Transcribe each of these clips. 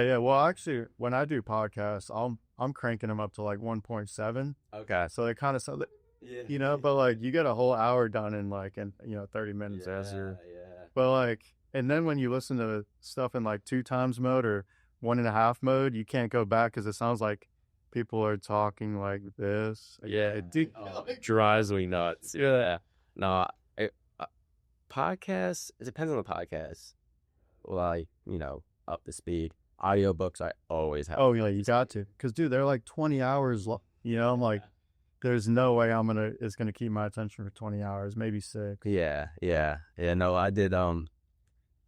Yeah. Well, actually, when I do podcasts, I'm cranking them up to like 1.7. Okay. So they kind of sound, Yeah. but like you get a whole hour done in like 30 minutes. But like, and then when you listen to stuff in like 2x mode or 1.5 mode, you can't go back because it sounds like people are talking like this. Yeah. It drives me nuts. Yeah. No, podcasts, it depends on the podcast. Like, up to speed. Audiobooks, I always have. Oh, yeah, you got to. Because, dude, they're like 20 hours. I'm like, there's no way it's going to keep my attention for 20 hours, maybe 6. Yeah. No, I did, I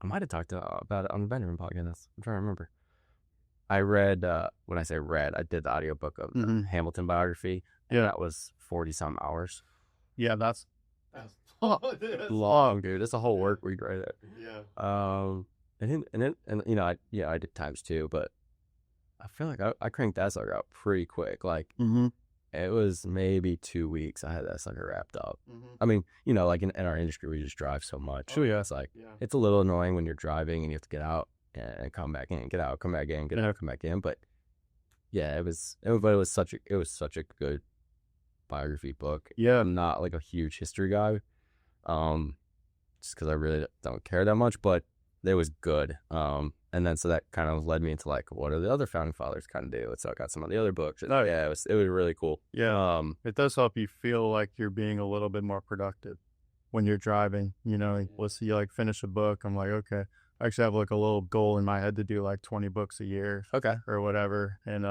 might have talked about it on the Benjamin podcast. I'm trying to remember. I read, when I say read, I did the audiobook of the Hamilton biography. And that was 40-some hours. Yeah, that's long, dude. It's a whole work week right there. Yeah. I did times 2, but I feel like I cranked that sucker out pretty quick. Like, it was maybe 2 weeks I had that sucker wrapped up. I mean, like in our industry, we just drive so much. Oh, yeah. It's like, it's a little annoying when you're driving and you have to get out and come back in, get out, come back in, get out, come back in. But yeah, it was such a good biography book. Yeah. I'm not like a huge history guy, just because I really don't care that much, but it was good. And then so that kind of led me into like, what do the other founding fathers kind of do? And so I got some of the other books. And, it was really cool. Yeah. It does help you feel like you're being a little bit more productive when you're driving. Let's see, you like finish a book. I'm like, okay, I actually have like a little goal in my head to do like 20 books a year. Okay. Or whatever. And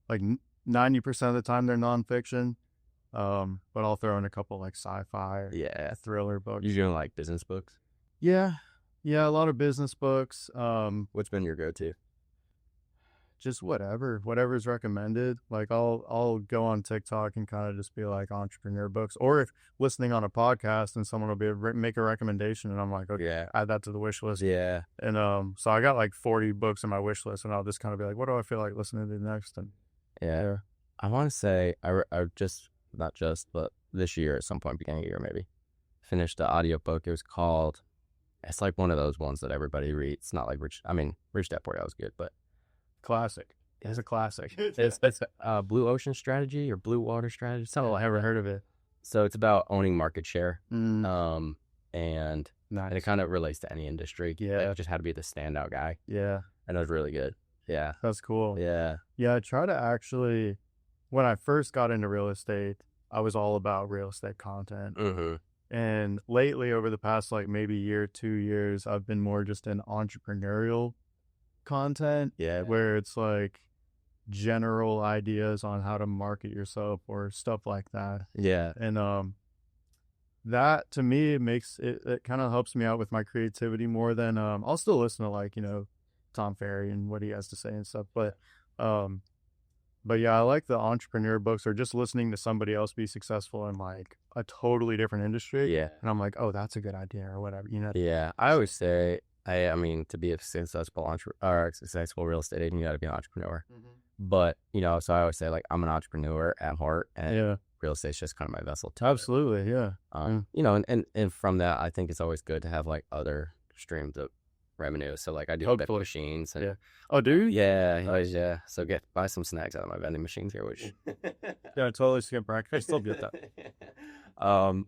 like 90% of the time they're nonfiction. But I'll throw in a couple like sci-fi or thriller books. You doing like business books? Yeah, a lot of business books. What's been your go-to? Just whatever's recommended. Like I'll go on TikTok and kind of just be like entrepreneur books, or if listening on a podcast and someone will make a recommendation and I'm like, okay, add that to the wish list. Yeah. And so I got like 40 books in my wish list, and I'll just kind of be like, what do I feel like listening to next? And I want to say I just not just, but this year at some point, beginning of the year maybe, finished the audiobook. It was called, it's like one of those ones that everybody reads. It's not like Rich Dad Poor Dad was good, but classic. It's a classic. It's Blue Ocean Strategy or Blue Water Strategy. Oh, I ever heard of it. So it's about owning market share. And nice. And it kind of relates to any industry. Yeah. I just had to be the standout guy. Yeah. And it was really good. Yeah. That's cool. Yeah. Yeah, I try to actually, when I first got into real estate, I was all about real estate content. And lately, over the past like maybe year, 2 years, I've been more just in entrepreneurial content. Yeah. Where it's like general ideas on how to market yourself or stuff like that. Yeah. And that to me, it kind of helps me out with my creativity more than I'll still listen to like, Tom Ferry and what he has to say and stuff. But yeah, I like the entrepreneur books or just listening to somebody else be successful in like a totally different industry. Yeah. And I'm like, oh, that's a good idea or whatever, Yeah. I always say, I mean, to be a successful successful real estate agent, you got to be an entrepreneur. But, so I always say like, I'm an entrepreneur at heart, and real estate's just kind of my vessel too. Absolutely. Yeah. And from that, I think it's always good to have like other streams of revenue. So like I do vending machines. And, Oh, do you? Yeah. So buy some snacks out of my vending machines here, which I totally skip breakfast. I still get that.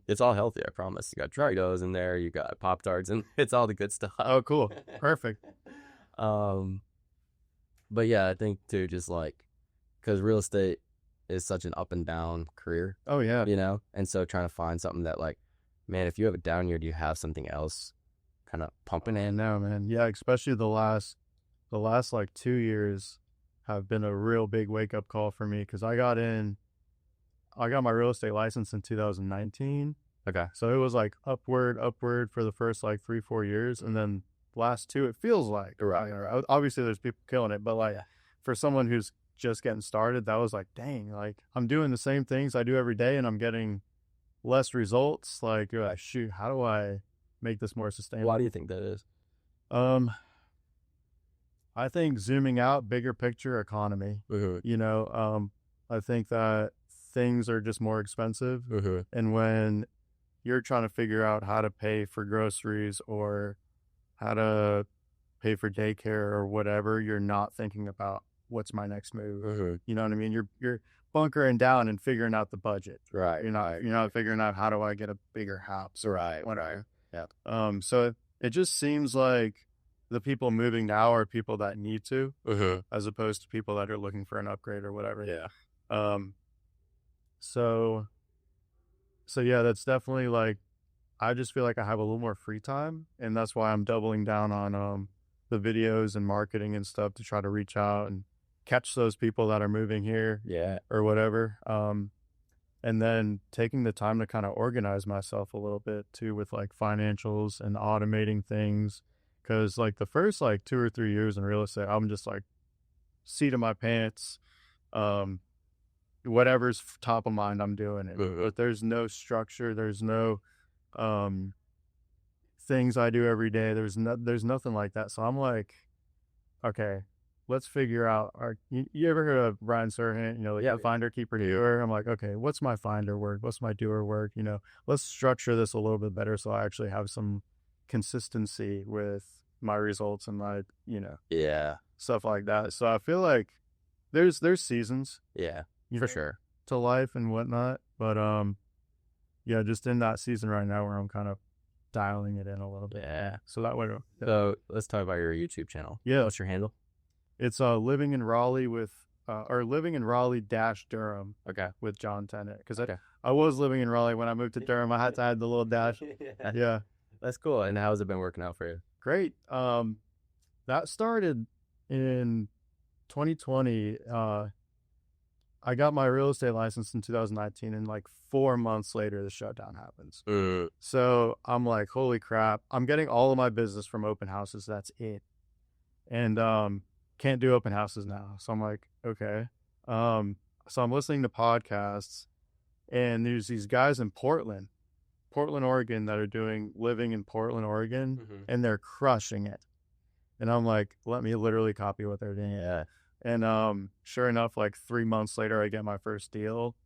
It's all healthy, I promise. You got Doritos in there, you got Pop-Tarts, and it's all the good stuff. Oh, cool. Perfect. But yeah, I think too, just like, because real estate is such an up and down career. Oh yeah. And so trying to find something that like, man, if you have a down year, do you have something else kind of pumping in? No, man. Yeah, especially the last like 2 years have been a real big wake up call for me, because I got my real estate license in 2019. Okay. So it was like upward for the first like 3-4 years, and then last 2 it feels like obviously there's people killing it, but like for someone who's just getting started, that was like, dang, like I'm doing the same things I do every day and I'm getting less results. Like, shoot, how do I make this more sustainable? Why do you think that is? I think zooming out, bigger picture economy. I think that things are just more expensive, and when you're trying to figure out how to pay for groceries or how to pay for daycare or whatever, you're not thinking about what's my next move. You know what I mean? You're bunkering down and figuring out the budget. Right. You're not figuring out how do I get a bigger house. Right. Whatever. Right. Yeah. So it just seems like the people moving now are people that need to, as opposed to people that are looking for an upgrade or whatever. Yeah. So yeah, that's definitely like, I just feel like I have a little more free time, and that's why I'm doubling down on the videos and marketing and stuff to try to reach out and catch those people that are moving here. Yeah. Or whatever. And then taking the time to kind of organize myself a little bit too with like financials and automating things. Cause like the first like 2 or 3 years in real estate, I'm just like seat of my pants. Whatever's top of mind, I'm doing it. But there's no structure. There's no things I do every day. There's nothing like that. So I'm like, okay, let's figure out you ever heard of Ryan Serhant, the finder, keeper, doer? I'm like, okay, what's my finder work? What's my doer work? Let's structure this a little bit better so I actually have some consistency with my results and my, stuff like that. So I feel like there's seasons. Yeah, for sure. To life and whatnot. But yeah, just in that season right now where I'm kind of dialing it in a little bit. Yeah. So that way. So let's talk about your YouTube channel. Yeah. What's your handle? It's living in Raleigh living in Raleigh-Durham. Okay. With Jon Tennant. Because I was living in Raleigh when I moved to Durham. I had to add the little dash. Yeah. That's cool. And how's it been working out for you? Great. That started in 2020. I got my real estate license in 2019, and like 4 months later, the shutdown happens. So I'm like, holy crap. I'm getting all of my business from open houses. That's it. And can't do open houses now. So I'm like, okay. So I'm listening to podcasts, and there's these guys in Portland, Oregon, that are living in Portland, Oregon, and they're crushing it. And I'm like, let me literally copy what they're doing. Yeah. And sure enough, like 3 months later, I get my first deal,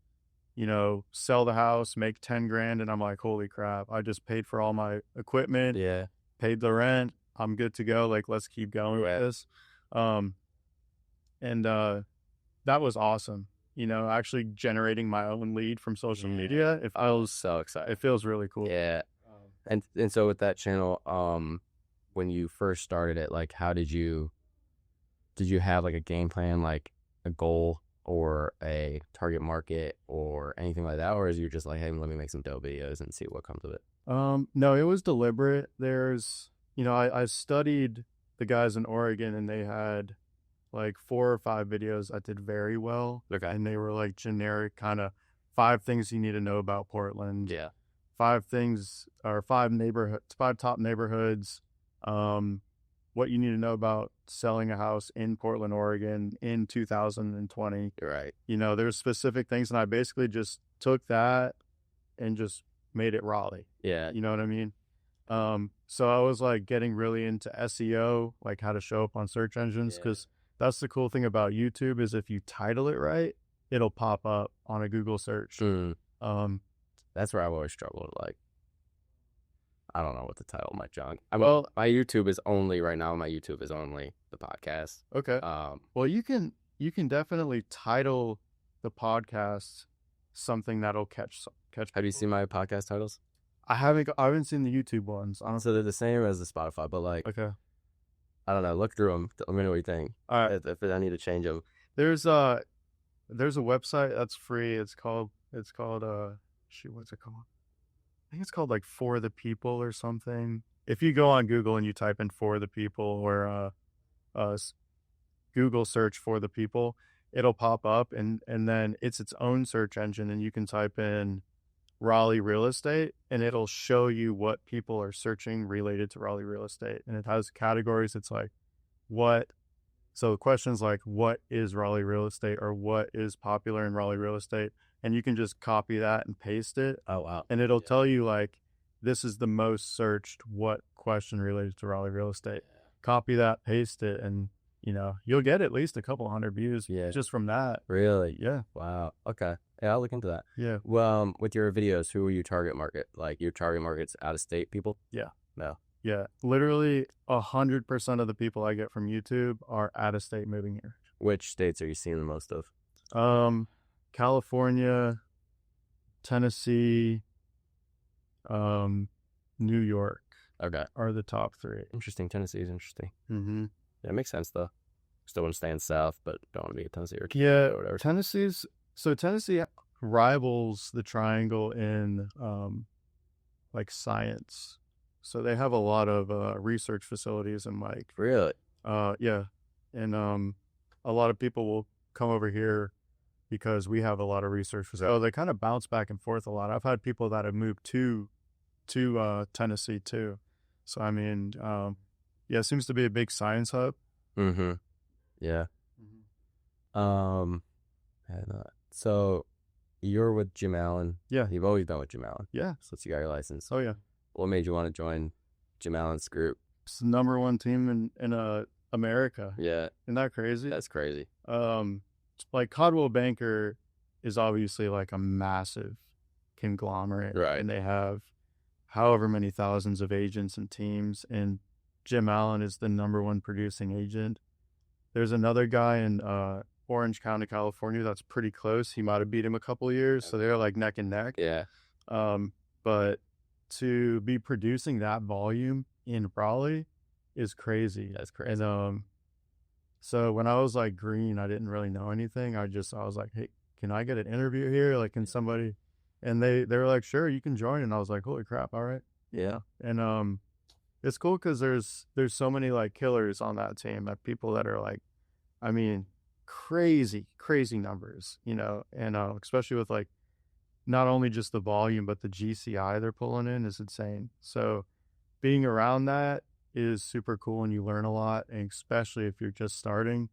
sell the house, make 10 grand. And I'm like, holy crap, I just paid for all my equipment, paid the rent. I'm good to go. Like, let's keep going with this. And that was awesome. Actually generating my own lead from social media. I was so excited. It feels really cool. Yeah. And so with that channel, when you first started it, like, how did you have like a game plan, like a goal or a target market or anything like that? Or is you just like, hey, let me make some dope videos and see what comes of it? No, it was deliberate. There's, I studied the guys in Oregon, and they had like 4 or 5 videos that did very well. Okay. And they were like generic kind of 5 things you need to know about Portland. Yeah. 5 things or 5 top neighborhoods. What you need to know about selling a house in Portland, Oregon in 2020. Right. There's specific things, and I basically just took that and just made it Raleigh. Yeah. You know what I mean? So I was like getting really into SEO, like how to show up on search engines, because that's the cool thing about YouTube is if you title it right, it'll pop up on a Google search. That's where I've always struggled. Like, I don't know what to title my junk. My YouTube is only right now. My YouTube is only the podcast. Okay. Well, you can definitely title the podcast something that'll catch. Have you seen my podcast titles? I haven't seen the YouTube ones. So they're the same as the Spotify, but like, okay. I don't know. Look through them. Let me know what you think. All right. If I need to change them. There's a website that's free. It's called what's it called? I think it's called like For the People or something. If you go on Google and you type in For the People or Google search For the People, it'll pop up, and then it's its own search engine, and you can type in Raleigh real estate, and it'll show you what people are searching related to Raleigh real estate. And it has categories. It's like so questions like what is Raleigh real estate, or what is popular in Raleigh real estate, and you can just copy that and paste it. Oh wow. And it'll tell you like, this is the most searched what question related to Raleigh real estate. Copy that, paste it, and you'll get at least a couple 100 views just from that. Really? Yeah. Wow. Okay. Yeah, I'll look into that. Yeah. Well, with your videos, who are you target market? Like, your target market's out of state people? Yeah. No. Yeah, literally 100% of the people I get from YouTube are out of state moving here. Which states are you seeing the most of? California, Tennessee, New York Okay. are the top 3. Interesting. Tennessee is interesting. Mm-hmm. Yeah, it makes sense though. Still want to stay in South, but don't want to be a Tennessee or whatever. Tennessee rivals the Triangle in like science. So they have a lot of research facilities and like Really? yeah. And a lot of people will come over here because we have a lot of research facilities. So they kind of bounce back and forth a lot. I've had people that have moved to Tennessee too. So I mean, yeah, it seems to be a big science hub. Mm-hmm. Yeah. So you're with Jim Allen. Yeah. You've always been with Jim Allen. Yeah. So you got your license. Oh yeah. What made you want to join Jim Allen's group? It's the number 1 team in America. Yeah. Isn't that crazy? That's crazy. Like Coldwell Banker is obviously like a massive conglomerate. Right. And they have however many thousands of agents and teams, and Jim Allen is the number 1 producing agent. There's another guy in Orange County, California that's pretty close. He might have beat him a couple of years, so they're like neck and neck. Yeah. But to be producing that volume in Raleigh is crazy. That's crazy. And so when I was like green, I didn't really know anything. I was like, hey, can I get an interview here? Like, can somebody? And they were like, sure, you can join. And I was like, holy crap, all right. Yeah. And it's cool because there's so many like killers on that team, that people that are like, I mean, crazy numbers, you know, and especially with like not only just the volume, but the GCI they're pulling in is insane. So being around that is super cool, and you learn a lot. And especially if you're just starting,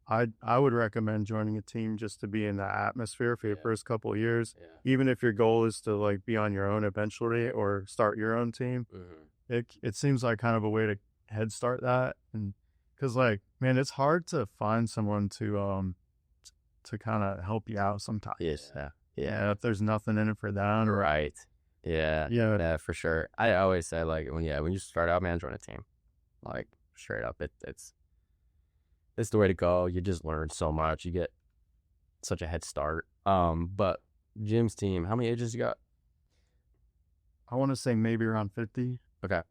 I would recommend joining a team just to be in the atmosphere for your first couple of years. Yeah. Even if your goal is to like be on your own eventually or start your own team, it seems like kind of a way to head start that. And because like, man, it's hard to find someone to kind of help you out sometimes. Yes. Yeah, if there's nothing in it for them. Right. Yeah, for sure. I always say like when you start out, man, join a team. Like straight up, it's the way to go. You just learn so much. You get such a head start. But Jim's team, how many agents you got? I want to say maybe around 50. Okay.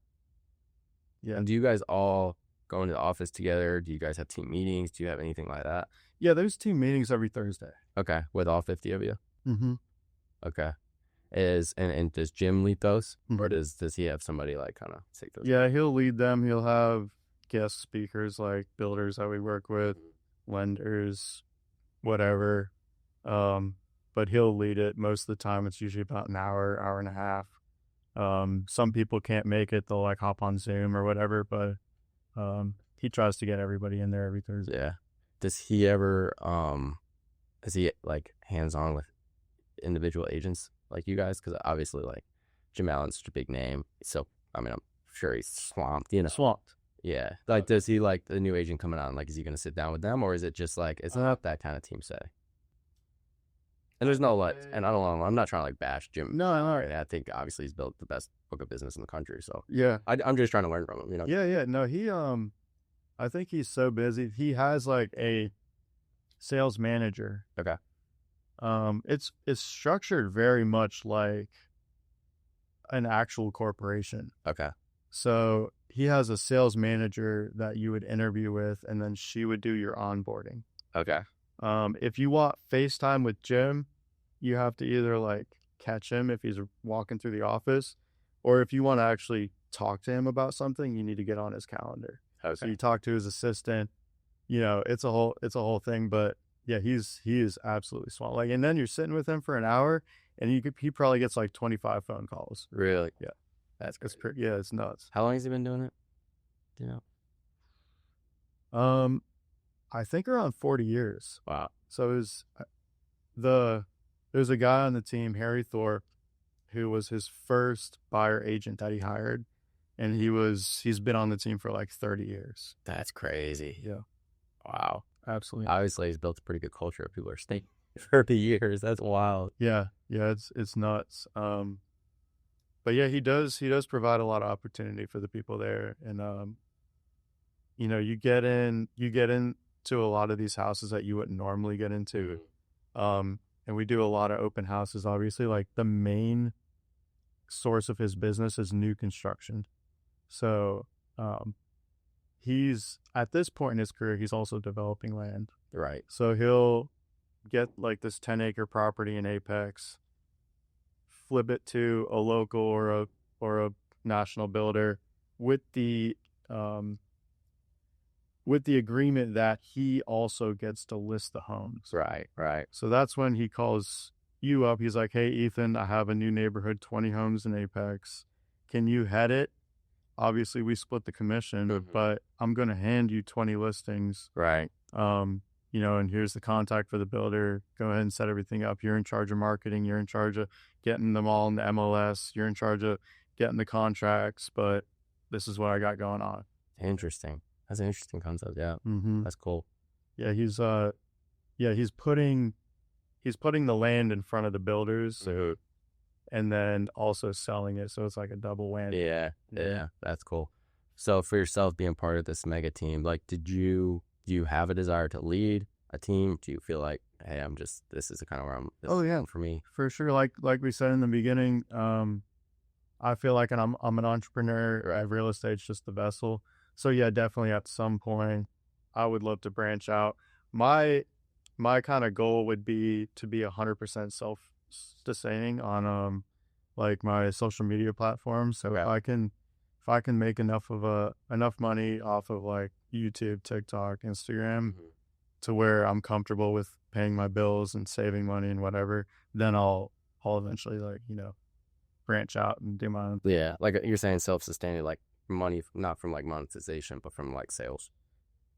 Yeah. And do you guys all go into the office together? Do you guys have team meetings? Do you have anything like that? Yeah, there's team meetings every Thursday. Okay, with all 50 of you? Mm-hmm. Okay. And does Jim lead those? Or does he have somebody like kind of take those? Yeah, he'll lead them. He'll have guest speakers like builders that we work with, lenders, whatever. But he'll lead it. Most of the time it's usually about an hour and a half. Some people can't make it. They'll like hop on Zoom or whatever, but he tries to get everybody in there every Thursday. Yeah. Does he ever is he like hands-on with individual agents like you guys? Because obviously like Jim Allen's such a big name, so I mean I'm sure he's swamped, you know. Swamped. Yeah. Like does he like the new agent coming on, like is he gonna sit down with them, or is it just like it's not that kind of team setting? And there's no like, and I don't know, I'm not trying to like bash Jim. No, I think obviously he's built the best book of business in the country, so yeah, I'm just trying to learn from him, you know. Yeah. No, he I think he's so busy. He has like a sales manager. Okay. It's structured very much like an actual corporation. Okay. So he has a sales manager that you would interview with, and then she would do your onboarding. Okay. If you want FaceTime with Jim, you have to either like catch him if he's walking through the office, or if you want to actually talk to him about something, you need to get on his calendar. Okay. So you talk to his assistant, you know, it's a whole thing, but yeah, he is absolutely swamped. Like, and then you're sitting with him for an hour, and he probably gets like 25 phone calls. Really? Yeah. That's pretty, yeah, it's nuts. How long has he been doing it? Do you know? I think around 40 years. Wow. So there's a guy on the team, Harry Thorpe, who was his first buyer agent that he hired, and he's been on the team for like 30 years. That's crazy. Yeah. Wow. Absolutely. Obviously, he's built a pretty good culture. People are staying 30 years. That's wild. Yeah. It's nuts. But yeah, he does provide a lot of opportunity for the people there. And you know, you get into a lot of these houses that you wouldn't normally get into. And we do a lot of open houses. Obviously, like the main source of his business is new construction. So he's at this point in his career, he's also developing land. Right. So he'll get like this 10-acre property in Apex, flip it to a local or a national builder with the agreement that he also gets to list the homes. Right. So that's when he calls you up. He's like, hey, Ethan, I have a new neighborhood, 20 homes in Apex. Can you head it? Obviously, we split the commission, but I'm going to hand you 20 listings. Right. You know, and here's the contact for the builder. Go ahead and set everything up. You're in charge of marketing. You're in charge of getting them all in the MLS. You're in charge of getting the contracts, but this is what I got going on. Interesting. That's an interesting concept. Yeah. That's cool. Yeah. He's putting the land in front of the builders and then also selling it. So it's like a double whammy. Yeah. That's cool. So for yourself being part of this mega team, like, do you have a desire to lead a team? Do you feel like, hey, this is kind of where I'm, for me? For sure. Like we said in the beginning, I feel like I'm an entrepreneur. Real estate's just the vessel. So yeah, definitely at some point I would love to branch out. My kind of goal would be to be 100% self-sustaining on like my social media platforms. So if I can make enough money off of like YouTube, TikTok, Instagram to where I'm comfortable with paying my bills and saving money and whatever, then I'll eventually, like, you know, branch out and do my own. Yeah, like you're saying, self-sustaining, like money not from like monetization but from like sales.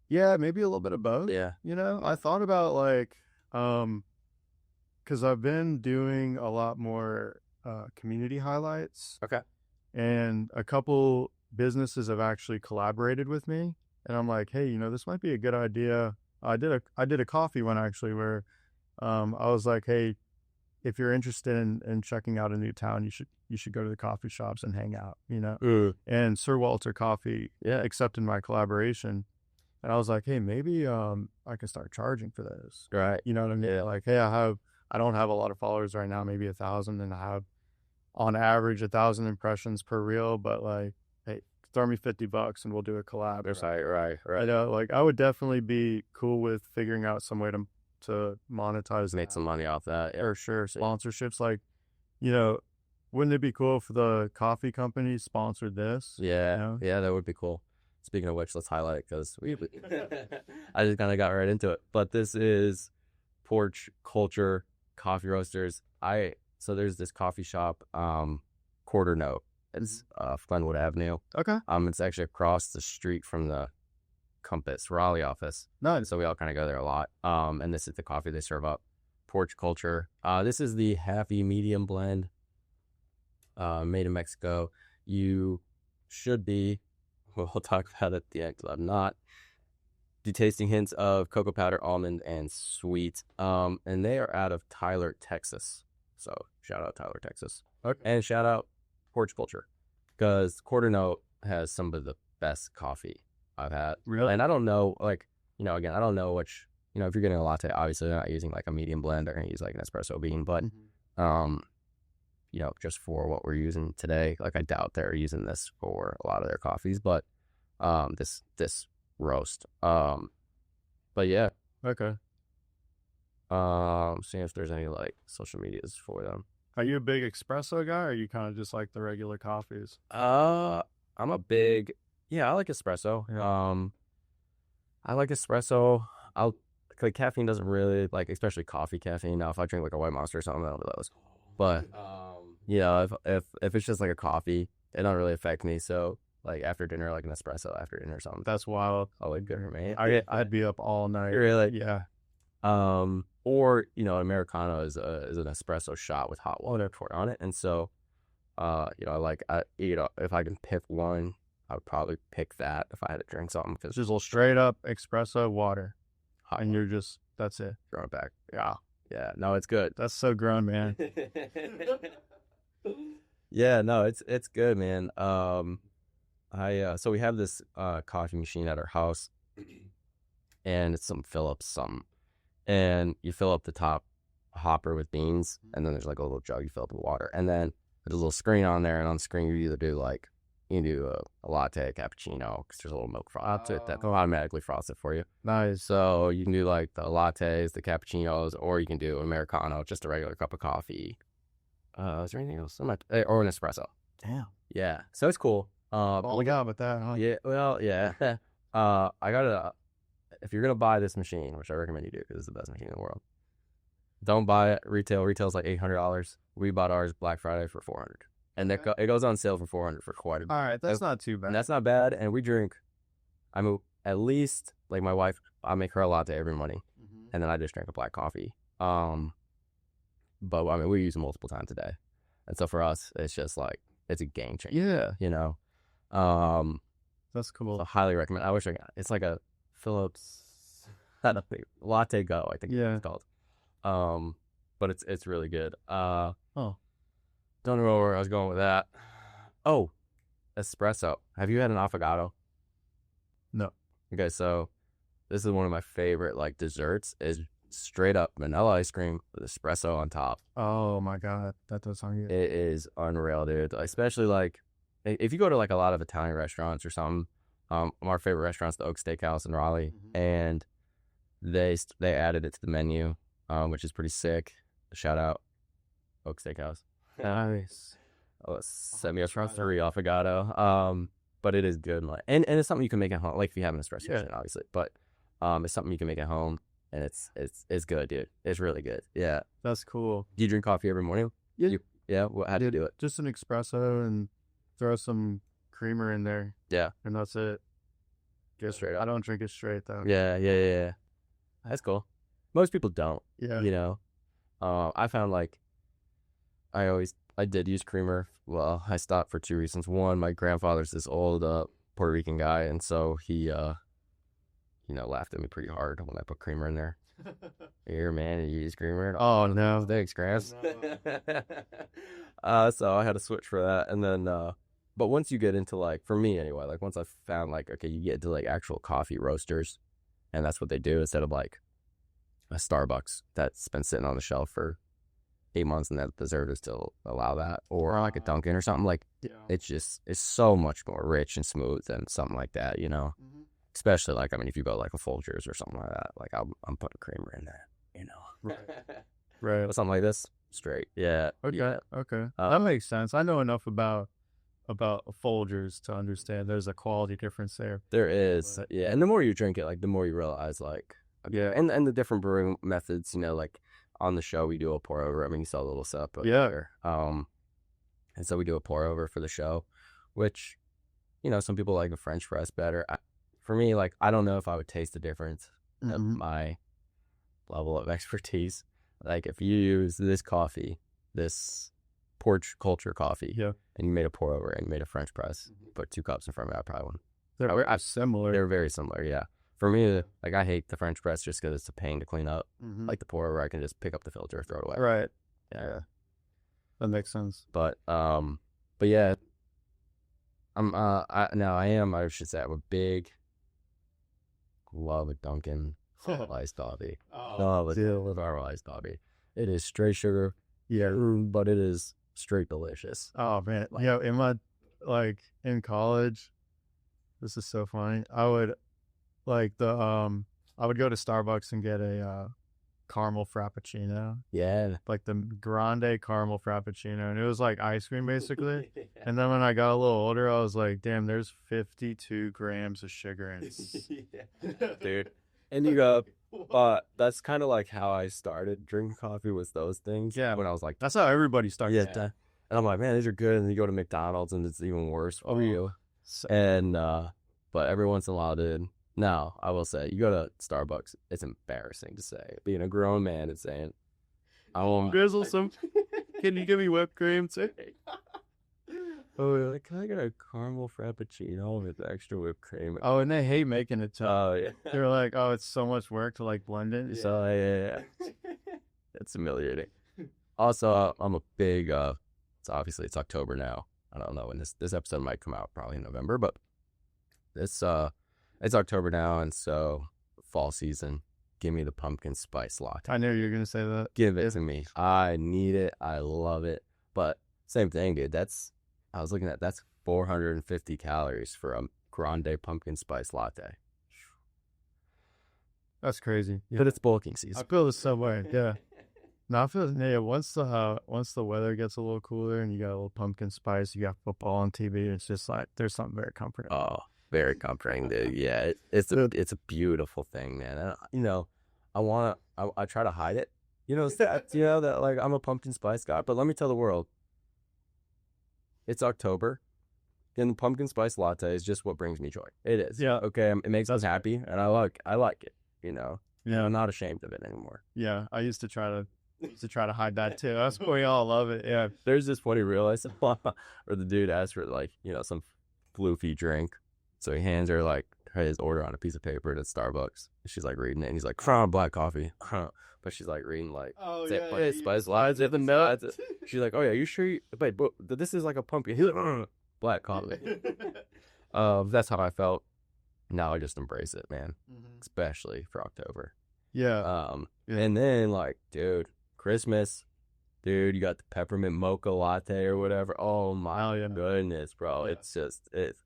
Yeah, maybe a little bit of both. Yeah, you know, I thought about like because I've been doing a lot more community highlights. Okay. And a couple businesses have actually collaborated with me, and I'm like, hey, you know, this might be a good idea. I did a coffee one actually where I was like, hey, if you're interested in checking out a new town, you should go to the coffee shops and hang out, you know. And Sir Walter Coffee accepted my collaboration, and I was like, hey, maybe I can start charging for this. Right. You know what I mean? Like, hey, I don't have a lot of followers right now, maybe 1,000, and I have on average 1,000 impressions per reel, but like, hey, throw me $50 and we'll do a collab. Right. I know, like, I would definitely be cool with figuring out some way to monetize, make some money off that. For sure. Sponsorships, like, you know, wouldn't it be cool if the coffee company sponsored this? Yeah, you know? Yeah, that would be cool. Speaking of which, let's highlight it because I just kind of got right into it. But this is Porch Culture Coffee Roasters. So there's this coffee shop, Quarter Note. It's Glenwood Avenue. Okay. It's actually across the street from the Compass Raleigh office. Nice. So we all kind of go there a lot. And this is the coffee they serve up. Porch Culture. This is the Happy Medium Blend, made in Mexico. You should be, we'll talk about it at the end, 'cause I'm not, tasting hints of cocoa powder, almond, and sweet. And they are out of Tyler, Texas. So shout out Tyler, Texas. Okay. And shout out Porch Culture, because Quarter Note has some of the best coffee I've had. Really? And I don't know, like, you know, again, I don't know which, you know, if you're getting a latte, obviously they're not using like a medium blend. They're going to use like an espresso bean. But, you know, just for what we're using today, like I doubt they're using this for a lot of their coffees. But this roast. But yeah. Okay. Seeing if there's any like social medias for them. Are you a big espresso guy, or are you kind of just like the regular coffees? I'm a big, I like espresso. Yeah. I like espresso. Like caffeine doesn't really, like, especially coffee caffeine. Now, if I drink like a White Monster or something, I don't do those. But if it's just like a coffee, it don't really affect me. So like after dinner, like an espresso after dinner or something. That's wild. Oh, like good for me. I'd be up all night. Really? Yeah. Or, you know, Americano is an espresso shot with hot water poured on it. And so, you know, if I can pick one, I would probably pick that if I had to drink something. Because Just a straight up espresso water. hot And you're just, that's it. throwing it back. Yeah. Yeah, no, it's good. That's so grown, man. Yeah, no, it's good, man. So we have this coffee machine at our house, and it's some Phillips something, and you fill up the top hopper with beans, and then there's like a little jug you fill up with water, and then there's a little screen on there, and on the screen you either do like you can do a latte, a cappuccino, because there's a little milk froth to it that will automatically frost it for you. Nice. So you can do like the lattes, the cappuccinos, or you can do Americano, just a regular cup of coffee. Is there anything else? Or an espresso. Damn. Yeah. So it's cool. All we got with that, huh? Yeah. Well, yeah. I gotta. If you're gonna buy this machine, which I recommend you do because it's the best machine in the world, don't buy it retail. Retail's like $800. We bought ours Black Friday for $400, and it goes on sale for $400 for quite a bit. All right, that's not too bad. And that's not bad. And we drink. I mean, at least like my wife, I make her a latte every morning, and then I just drink a black coffee. But I mean, we use it multiple times a day, and so for us, it's just like it's a game changer. Yeah, you know. That's cool. So I highly recommend. I wish I got. It's like a Phillips Latte Go, I think it's called. But it's really good. Don't know where I was going with that. Oh, espresso. Have you had an affogato? No. Okay, so this is one of my favorite like desserts. Is straight up vanilla ice cream with espresso on top. Oh my god, that does sound good. It is unreal, dude. Especially like if you go to like a lot of Italian restaurants or something. Our favorite restaurant's the Oak Steakhouse in Raleigh, and they added it to the menu, which is pretty sick. Shout out Oak Steakhouse. Nice. Send me a free affogato. But it is good, and it's something you can make at home, like if you have an espresso machine, obviously. But it's something you can make at home, and it's good, dude. It's really good. Yeah, that's cool. Do you drink coffee every morning? Yeah. How do you do it? Just an espresso and throw some creamer in there. Yeah, and that's it. Get straight up. I don't drink it straight though. Yeah. That's cool. Most people don't. Yeah. You know, I found like I did use creamer. Well, I stopped for two reasons. One, my grandfather's this old Puerto Rican guy, and so he laughed at me pretty hard when I put creamer in there. Here, man, you use creamer? Oh no, thanks, Gramps. No. So I had to switch for that, and then but once you get into like, for me anyway, like once I found like, okay, you get into like actual coffee roasters, and that's what they do instead of like a Starbucks that's been sitting on the shelf for 8 months and that dessert is still allow that, or like a Dunkin' or something. Like it's so much more rich and smooth than something like that, you know. Especially like, I mean, if you go like a Folgers or something like that, like I'm putting creamer in there, you know. Right. But something like this, straight. Yeah. Okay. Yeah. Okay. That makes sense. I know enough about Folgers to understand there's a quality difference there. There is. But, yeah. And the more you drink it, like the more you realize like, yeah. And the different brewing methods, you know, like on the show we do a pour over. I mean, you saw a little setup. There. And so we do a pour over for the show, which, you know, some people like a French press better. For me, like, I don't know if I would taste the difference at my level of expertise. Like, if you use this coffee, this Porch culture coffee, and you made a pour over and you made a French press, put 2 cups in front of me, I probably wouldn't. They're similar. They're very similar, yeah. For me, like, I hate the French press just because it's a pain to clean up. Like the pour over, I can just pick up the filter, throw it away. Right. Yeah. That makes sense. But yeah, I should say I'm a big love a Dunkin' iced coffee. Love a caramel iced coffee. It is straight sugar, but it is straight delicious. Oh man, like, you know, in college, this is so funny. I would I would go to Starbucks and get a caramel frappuccino. Yeah, like the grande caramel frappuccino, and it was like ice cream basically. And then when I got a little older, I was like, damn, there's 52 grams of sugar in it. Dude. And you go, that's kind of like how I started drinking coffee, was those things. Yeah, when I was like, that's how everybody starts. Yeah. And I'm like, man, these are good. And you go to McDonald's and it's even worse for you. And but every once in a while, dude. Now, I will say, you go to Starbucks, it's embarrassing to say. Being a grown man and saying, I want drizzle some. Can you give me whipped cream too? Oh, like, can I get a caramel frappuccino with extra whipped cream? Oh, and they hate making it tough. Oh, yeah. They're like, oh, it's so much work to like blend it. Yeah. So, yeah. It's humiliating. Also, I'm a big So obviously it's October now. I don't know when this episode might come out, probably in November, but it's October now, and so fall season. Give me the pumpkin spice latte. I knew you were gonna say that. Give it to me. I need it. I love it. But same thing, dude. That's 450 calories for a grande pumpkin spice latte. That's crazy. But it's bulking season. I feel the same way. Yeah. No, I feel once the weather gets a little cooler and you got a little pumpkin spice, you got football on TV. It's just like there's something very comforting. Oh, very comforting, dude. Yeah, it's a beautiful thing, man. And, you know, I try to hide it. You know, that like I'm a pumpkin spice guy. But let me tell the world, it's October, and the pumpkin spice latte is just what brings me joy. It is. Yeah. Okay. It makes us happy, and I like it. You know. Yeah. I'm not ashamed of it anymore. Yeah. I used to try to hide that too. That's why we all love it. Yeah. There's this funny reel I saw where the dude asked for like, you know, some floofy drink. So he hands her like his order on a piece of paper at Starbucks. She's like reading it, and he's like, black coffee. But she's like reading like, spice latte, the nuts. She's like, oh yeah, you sure? But this is like a pumpkin. He's like, black coffee. That's how I felt. Now I just embrace it, man. Especially for October. Yeah. And then like, dude, Christmas, dude, you got the peppermint mocha latte or whatever. Oh my goodness, bro. Yeah. It's just it's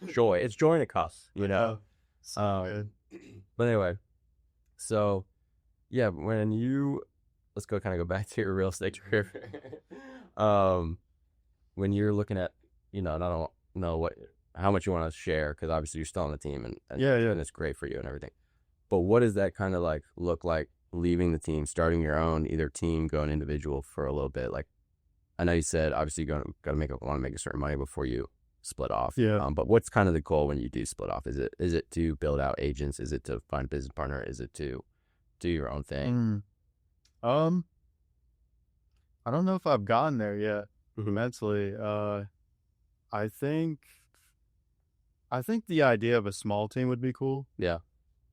joy. It's joy in a cup, you know. So good. But anyway, so yeah, let's kind of go back to your real estate career. When you're looking at, you know, and I don't know how much you want to share, because obviously you're still on the team and it's great for you and everything. But what does that kind of like look like leaving the team, starting your own either team, going individual for a little bit? Like, I know you said obviously you want to make a certain money before you split off. Yeah. But what's kind of the goal when you do split off? Is it to build out agents? Is it to find a business partner? Is it to do your own thing? I don't know if I've gotten there yet mentally. I think the idea of a small team would be cool. Yeah.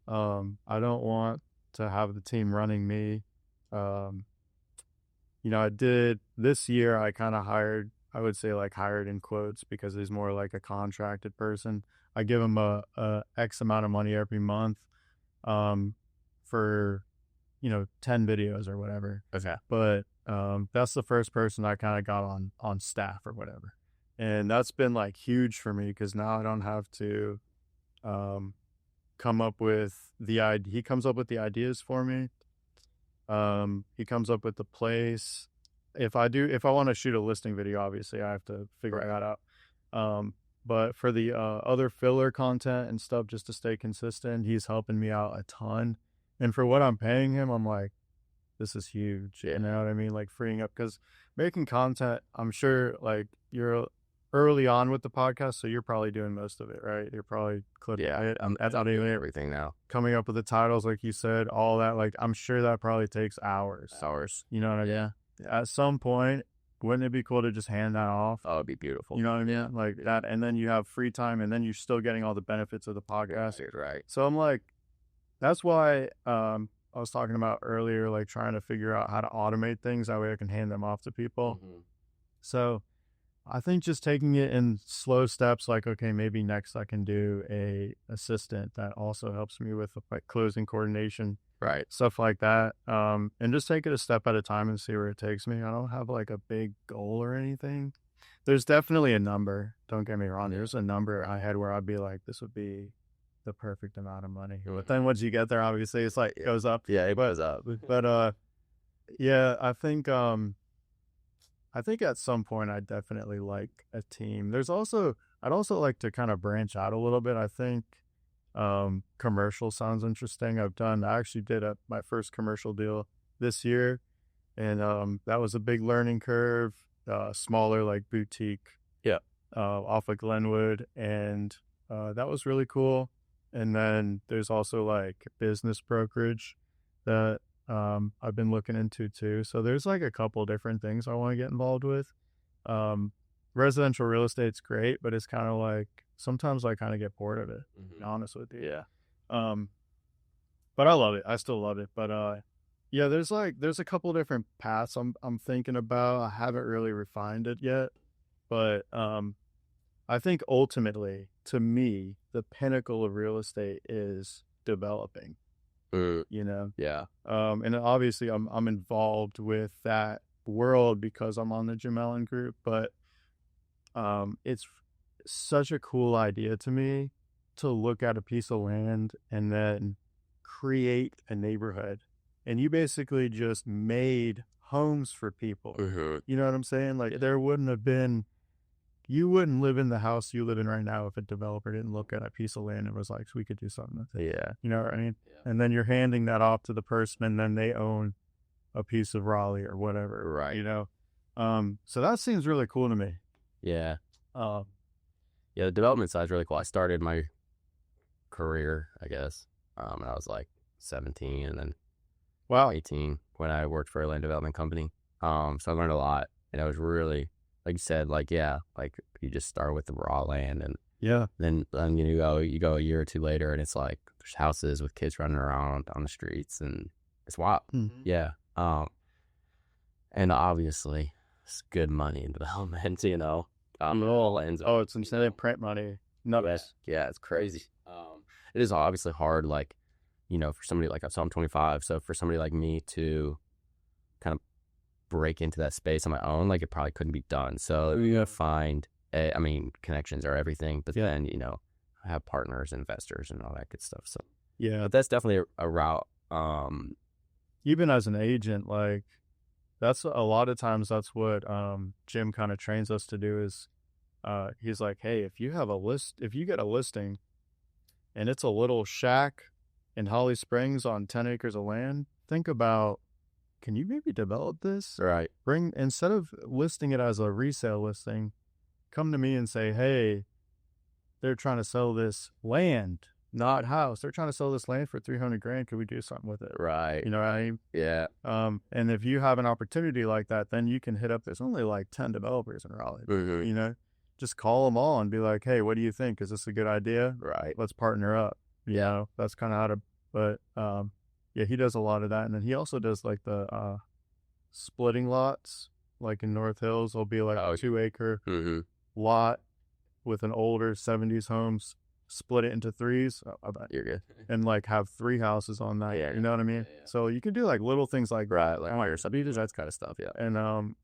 I don't want to have the team running me. You know, I did this year, I kind of hired in quotes because he's more like a contracted person. I give him a X amount of money every month, for, you know, 10 videos or whatever. Okay. But, that's the first person I kind of got on staff or whatever. And that's been like huge for me because now I don't have to, come up with he comes up with the ideas for me. He comes up with the place. If I want to shoot a listing video, obviously I have to figure that out. But for the other filler content and stuff, just to stay consistent, he's helping me out a ton. And for what I'm paying him, I'm like, this is huge. You know what I mean? Like freeing up, because making content, I'm sure like you're early on with the podcast, so you're probably doing most of it, right? You're probably clipping it. I'm doing everything now. Coming up with the titles, like you said, all that. Like I'm sure that probably takes hours. You know what I mean? Yeah. At some point, wouldn't it be cool to just hand that off? Oh, it'd be beautiful. You know what I mean? Like that, and then you have free time, and then you're still getting all the benefits of the podcast. Right. So I'm like, that's why I was talking about earlier, like trying to figure out how to automate things. That way I can hand them off to people. So I think just taking it in slow steps, like, okay, maybe next I can do a assistant that also helps me with like closing coordination, right? Stuff like that. And just take it a step at a time and see where it takes me. I don't have like a big goal or anything. There's definitely a number. Don't get me wrong. There's a number I had where I'd be like, this would be the perfect amount of money. But then once you get there, obviously it's like, it goes up. Yeah, it goes up. But yeah, I think at some point I definitely like a team. I'd also like to kind of branch out a little bit. I think commercial sounds interesting. I actually did my first commercial deal this year, and that was a big learning curve. Smaller, like boutique, off of Glenwood, and that was really cool. And then there's also like business brokerage that I've been looking into too. So there's like a couple different things I want to get involved with. Residential real estate's great, but it's kind of like sometimes I kind of get bored of it, to be honest with you. Yeah. But I love it. I still love it. But Yeah, there's a couple different paths I'm thinking about. I haven't really refined it yet, but I think ultimately, to me, the pinnacle of real estate is developing, Mm, you know. yeah. And obviously I'm involved with that world because I'm on the Jim Allen group, but it's such a cool idea to me to look at a piece of land and then create a neighborhood. And you basically just made homes for people. Mm-hmm. You know what I'm saying? Like there wouldn't have been, you wouldn't live in the house you live in right now if a developer didn't look at a piece of land and was like, we could do something with it. Yeah. You know what I mean? Yeah. And then you're handing that off to the person and then they own a piece of Raleigh or whatever. Right. You know? So that seems really cool to me. Yeah. Um, Yeah, the development side is really cool. I started my career, I guess, when I was like 17 and then wow. 18 when I worked for a land development company. So I learned a lot, and it was really, like you said, like, yeah, like you just start with the raw land, and Yeah. then you go a year or two later, and it's like there's houses with kids running around on the streets, and it's wild. Mm-hmm. Yeah. And obviously it's good money in development, you know. It all ends up, Oh, it's insane. They print money. Nuts. yeah, it's crazy. It is obviously hard, like, you know, for somebody like, so I'm 25, so for somebody like me to kind of break into that space on my own, like, it probably couldn't be done. So you gotta find, I mean, connections are everything, but then, you know, have partners, investors, and all that good stuff. So Yeah. but that's definitely a route. Even as an agent, like that's a lot of times that's what Jim kind of trains us to do is he's like, hey, if you get a listing and it's a little shack in Holly Springs on 10 acres of land, think about, can you maybe develop this? Right. Instead of listing it as a resale listing, come to me and say, hey, they're trying to sell this land, not house. They're trying to sell this land for 300 grand. Could we do something with it? Right. You know what I mean? Yeah. And if you have an opportunity like that, then you can hit up, there's only like 10 developers in Raleigh, Mm-hmm. you know, just call them all and be like, hey, what do you think? Is this a good idea? Right. Let's partner up. You know, that's kind of how to, but yeah, he does a lot of that. And then he also does like the splitting lots, like in North Hills, there'll be like a 2-acre lot with an older 70s homes, split it into threes. You're good. And like have 3 houses on that. Yeah. You know what I mean? Yeah. So you can do like little things like Right. Like, your subdivisions, that kind of stuff. Yeah. and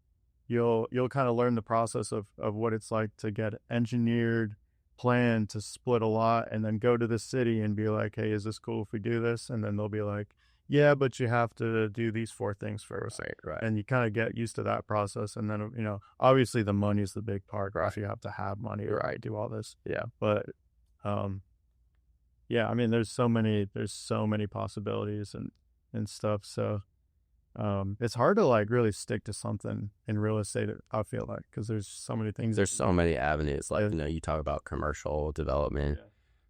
you'll kind of learn the process of what it's like to get engineered plan to split a lot and then go to the city and be like, hey, is this cool if we do this? And then they'll be like, yeah, but you have to do these 4 things first. Right. And you kind of get used to that process. And then, you know, obviously the money is the big part. Right. You have to have money to do all this. Yeah. But yeah, I mean, there's so many possibilities and stuff. So it's hard to like really stick to something in real estate, I feel like, because there's so many things. There's so many avenues. Like, you know, you talk about commercial development,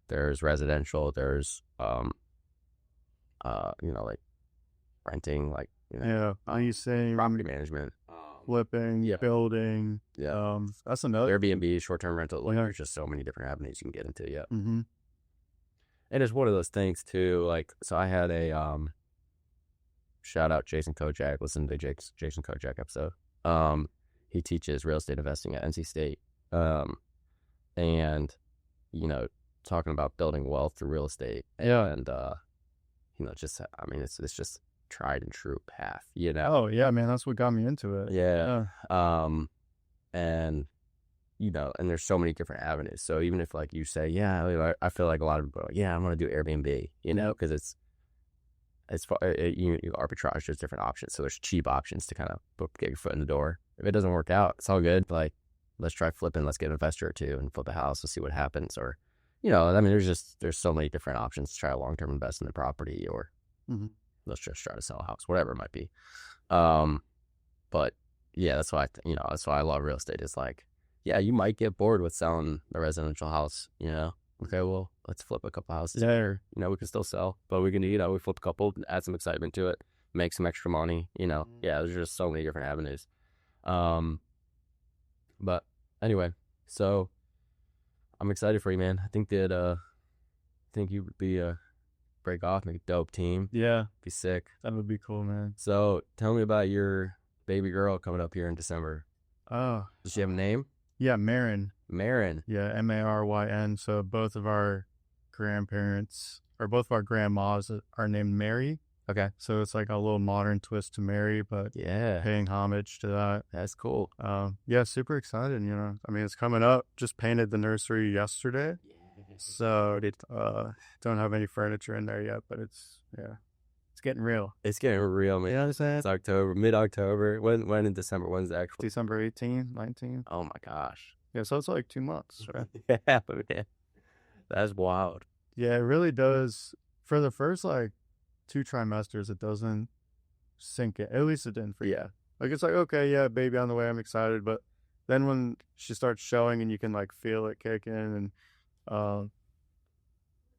there's residential, there's you know, like renting, like, you know, leasing, property management, flipping, building. That's another Airbnb, short-term rental. Like, there's just so many different avenues you can get into. Yeah. Mm-hmm. And it's one of those things too, like, so I had a shout out Jason Kojak, listen to Jason Kojak episode. He teaches real estate investing at NC State. And, you know, talking about building wealth through real estate. And you know, just, I mean, it's just tried and true path, you know. Oh yeah, man, that's what got me into it. Yeah. And, you know, and there's so many different avenues. So even if, like, you say, yeah, I feel like a lot of people are like, yeah, I'm going to do Airbnb, you know, because you arbitrage, there's different options. So there's cheap options to kind of get your foot in the door. If it doesn't work out, it's all good. Like, let's try flipping, let's get an investor or two and flip a house and see what happens. Or, you know, I mean, there's so many different options to try a long-term investment in property, or let's just try to sell a house, whatever it might be. But yeah, that's why that's why I love real estate. Is like, yeah, you might get bored with selling the residential house, you know. Okay, well, let's flip a couple houses. Yeah. You know, we can still sell, but we can, you know, we flip a couple, add some excitement to it, make some extra money, you know. Yeah, there's just so many different avenues. But anyway, so I'm excited for you, man. I think you would be a break off, make a dope team. Yeah, Be sick. that would be cool, man. So tell me about your baby girl coming up here in December. Oh, Does she have a name? yeah, Marin. Marin. Yeah, Maryn. So both of our grandparents, or both of our grandmas are named Mary. Okay. So it's like a little modern twist to Mary, but Yeah, paying homage to that. that's cool. Yeah, super excited, you know. I mean, it's coming up. Just painted the nursery yesterday. So don't have any furniture in there yet, but it's getting real. It's getting real, man. You know what I'm saying? It's October, mid-October. When in December? When's the actual? December 18th, 19th. Oh my gosh. Yeah, so it's like 2 months. Right? Yeah, man. That's wild. Yeah, it really does. For the first like 2 trimesters, it doesn't sink in. At least it didn't for you. Like it's like, okay, yeah, baby on the way, I'm excited. But then when she starts showing and you can like feel it kick in, and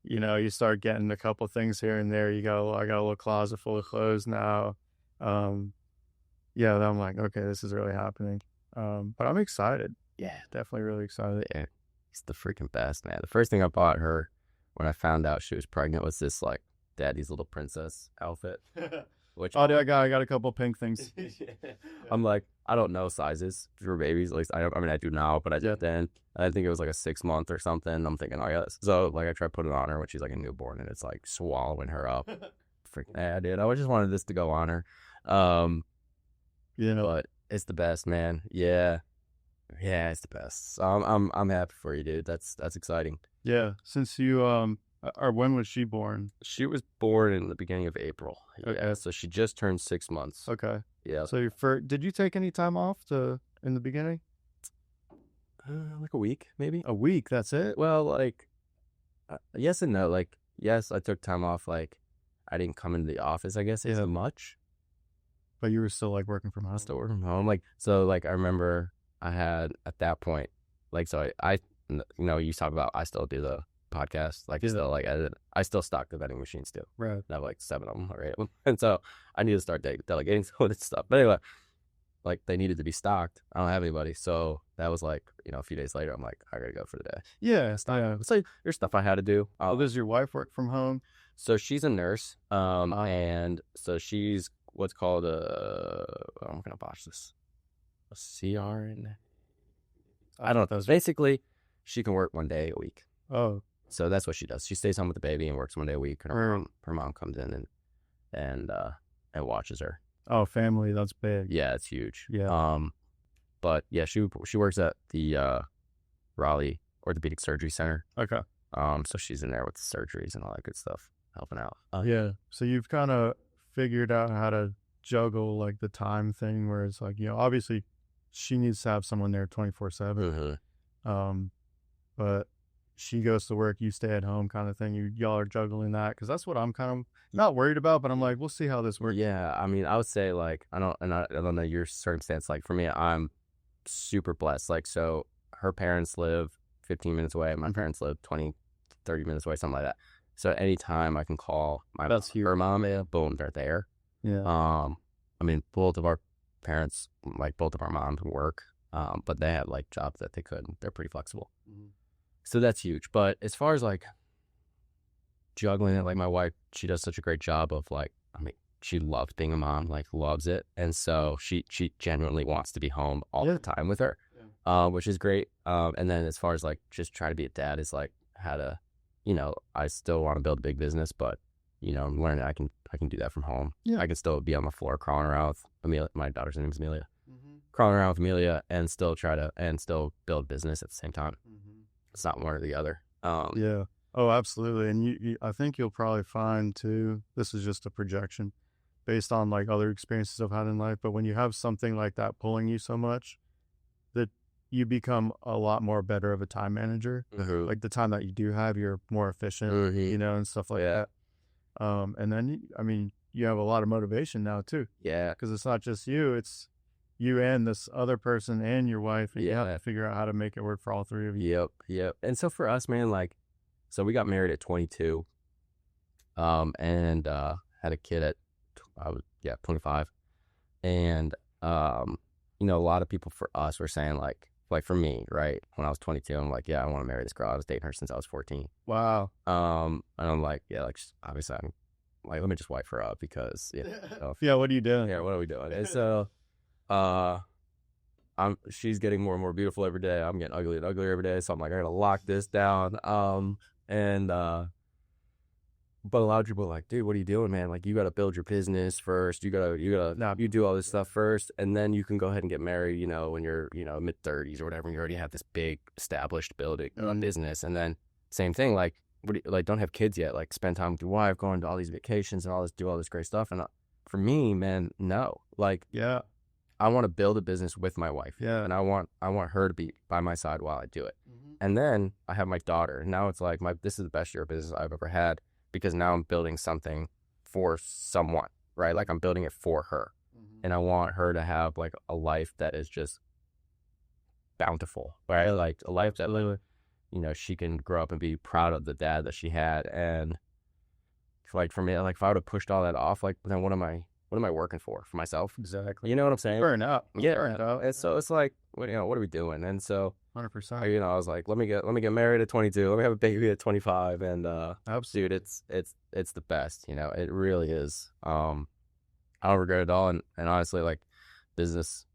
you know, you start getting a couple things here and there. I got a little closet full of clothes now. Yeah, then I'm like, okay, this is really happening. But I'm excited. Yeah. Definitely really excited. Yeah. He's the freaking best, man. The first thing I bought her when I found out she was pregnant was this like daddy's little princess outfit. Which I got a couple pink things. I'm like, I don't know sizes for babies. At least I mean I do now, but I did then. I think it was like a 6 month or something. I'm thinking, oh yeah. So like I tried putting it on her when she's like a newborn, and it's like swallowing her up. Freaking yeah, dude. I just wanted this to go on her. You know, But it's the best, man. Yeah, it's the best. So I'm happy for you, dude. That's exciting. yeah. Since you or when was she born? She was born in the beginning of April. Okay. Yeah, so she just turned 6 months. Okay. Yeah. So did you take any time off in the beginning? Like a week, maybe. A week. That's it. Well, like, yes and no. Like, yes, I took time off. Like, I didn't come into the office, I guess, as much. But you were still like working from home. Still working from home. Like, so, like, I remember I had at that point, like, so I you know, you talk about I still do the podcast, like, still, like, I still stock the vending machines too. Right. I have like 7 of them or 8 of them. And so I need to start delegating some of this stuff. But anyway, like they needed to be stocked. I don't have anybody. So that was like, you know, a few days later, I'm like, I gotta go for the day. Yeah. It's like there's stuff I had to do. Does your wife work from home? So she's a nurse. And so she's what's called I'm gonna botch this. A CRN. I don't know. Basically, she can work 1 day a week. Oh. So that's what she does. She stays home with the baby and works 1 day a week. And her mom comes in and watches her. Oh, family, that's big. Yeah, it's huge. Yeah. But yeah, she works at the Raleigh Orthopedic Surgery Center. Okay. So she's in there with the surgeries and all that good stuff, helping out. Yeah. So you've kind of figured out how to juggle like the time thing, where it's like, you know, obviously she needs to have someone there 24/7. But she goes to work, you stay at home, kind of thing. Y'all are juggling that, because that's what I'm kind of not worried about. But I'm like, we'll see how this works. Yeah, I mean, I would say like I don't know your circumstance. Like for me, I'm super blessed. Like so, her parents live 15 minutes away. My parents live 20, 30 minutes away, something like that. So anytime I can call her mom, boom, they're there. Yeah. I mean, both of our parents, like both of our moms work, but they had like jobs that they could. They're pretty flexible. So that's huge. But as far as like juggling it, like my wife, she does such a great job of like, I mean, she loves being a mom, like loves it. And so she genuinely wants to be home all the time with her, which is great. And then as far as like just try to be a dad is like how to, you know, I still want to build a big business, but you know, I'm learning I can do that from home. Yeah. I can still be on the floor crawling around with Amelia. My daughter's name is Amelia. Crawling around with Amelia and still still build business at the same time. It's not one or the other. Yeah. Oh, absolutely. And you, I think you'll probably find too, this is just a projection based on like other experiences I've had in life, but when you have something like that pulling you so much, that you become a lot more better of a time manager. Like the time that you do have, you're more efficient, you know, and stuff like that. And then, I mean, you have a lot of motivation now too. Yeah. Because it's not just you, it's you and this other person and your wife. And you have to figure out how to make it work for all three of you. Yep. And so for us, man, like, so we got married at 22, and had a kid at 25. And, you know, a lot of people for us were saying like like for me, right? When I was 22, I'm like, yeah, I want to marry this girl. I was dating her since I was 14. Wow. And I'm like, yeah, like obviously I'm like, let me just wipe her up because Yeah, what are you doing? Yeah, what are we doing? And so she's getting more and more beautiful every day. I'm getting uglier and uglier every day. So I'm like, I gotta lock this down. But a lot of people are like, dude, what are you doing, man? Like, you got to build your business first. You do all this stuff first, and then you can go ahead and get married, when you're, mid-30s or whatever, and you already have this big established business. And then same thing, like, don't have kids yet. Like, spend time with your wife, go on to all these vacations and do all this great stuff. And for me, man, no. Like, yeah, I want to build a business with my wife. Yeah. And I want her to be by my side while I do it. Mm-hmm. And then I have my daughter. Now it's like, this is the best year of business I've ever had. Because now I'm building something for someone, right? Like I'm building it for her. Mm-hmm. And I want her to have like a life that is just bountiful, right? Like a life that literally, she can grow up and be proud of the dad that she had. And like for me, like if I would have pushed all that off, like then what am I working for myself? Exactly. You know what I'm saying? Burn out. Yeah. Burn out. And so it's like, what are we doing? And so 100%. I was like, let me get married at 22. Let me have a baby at 25. And dude, it's the best. It really is. I don't regret it all. And honestly, like business,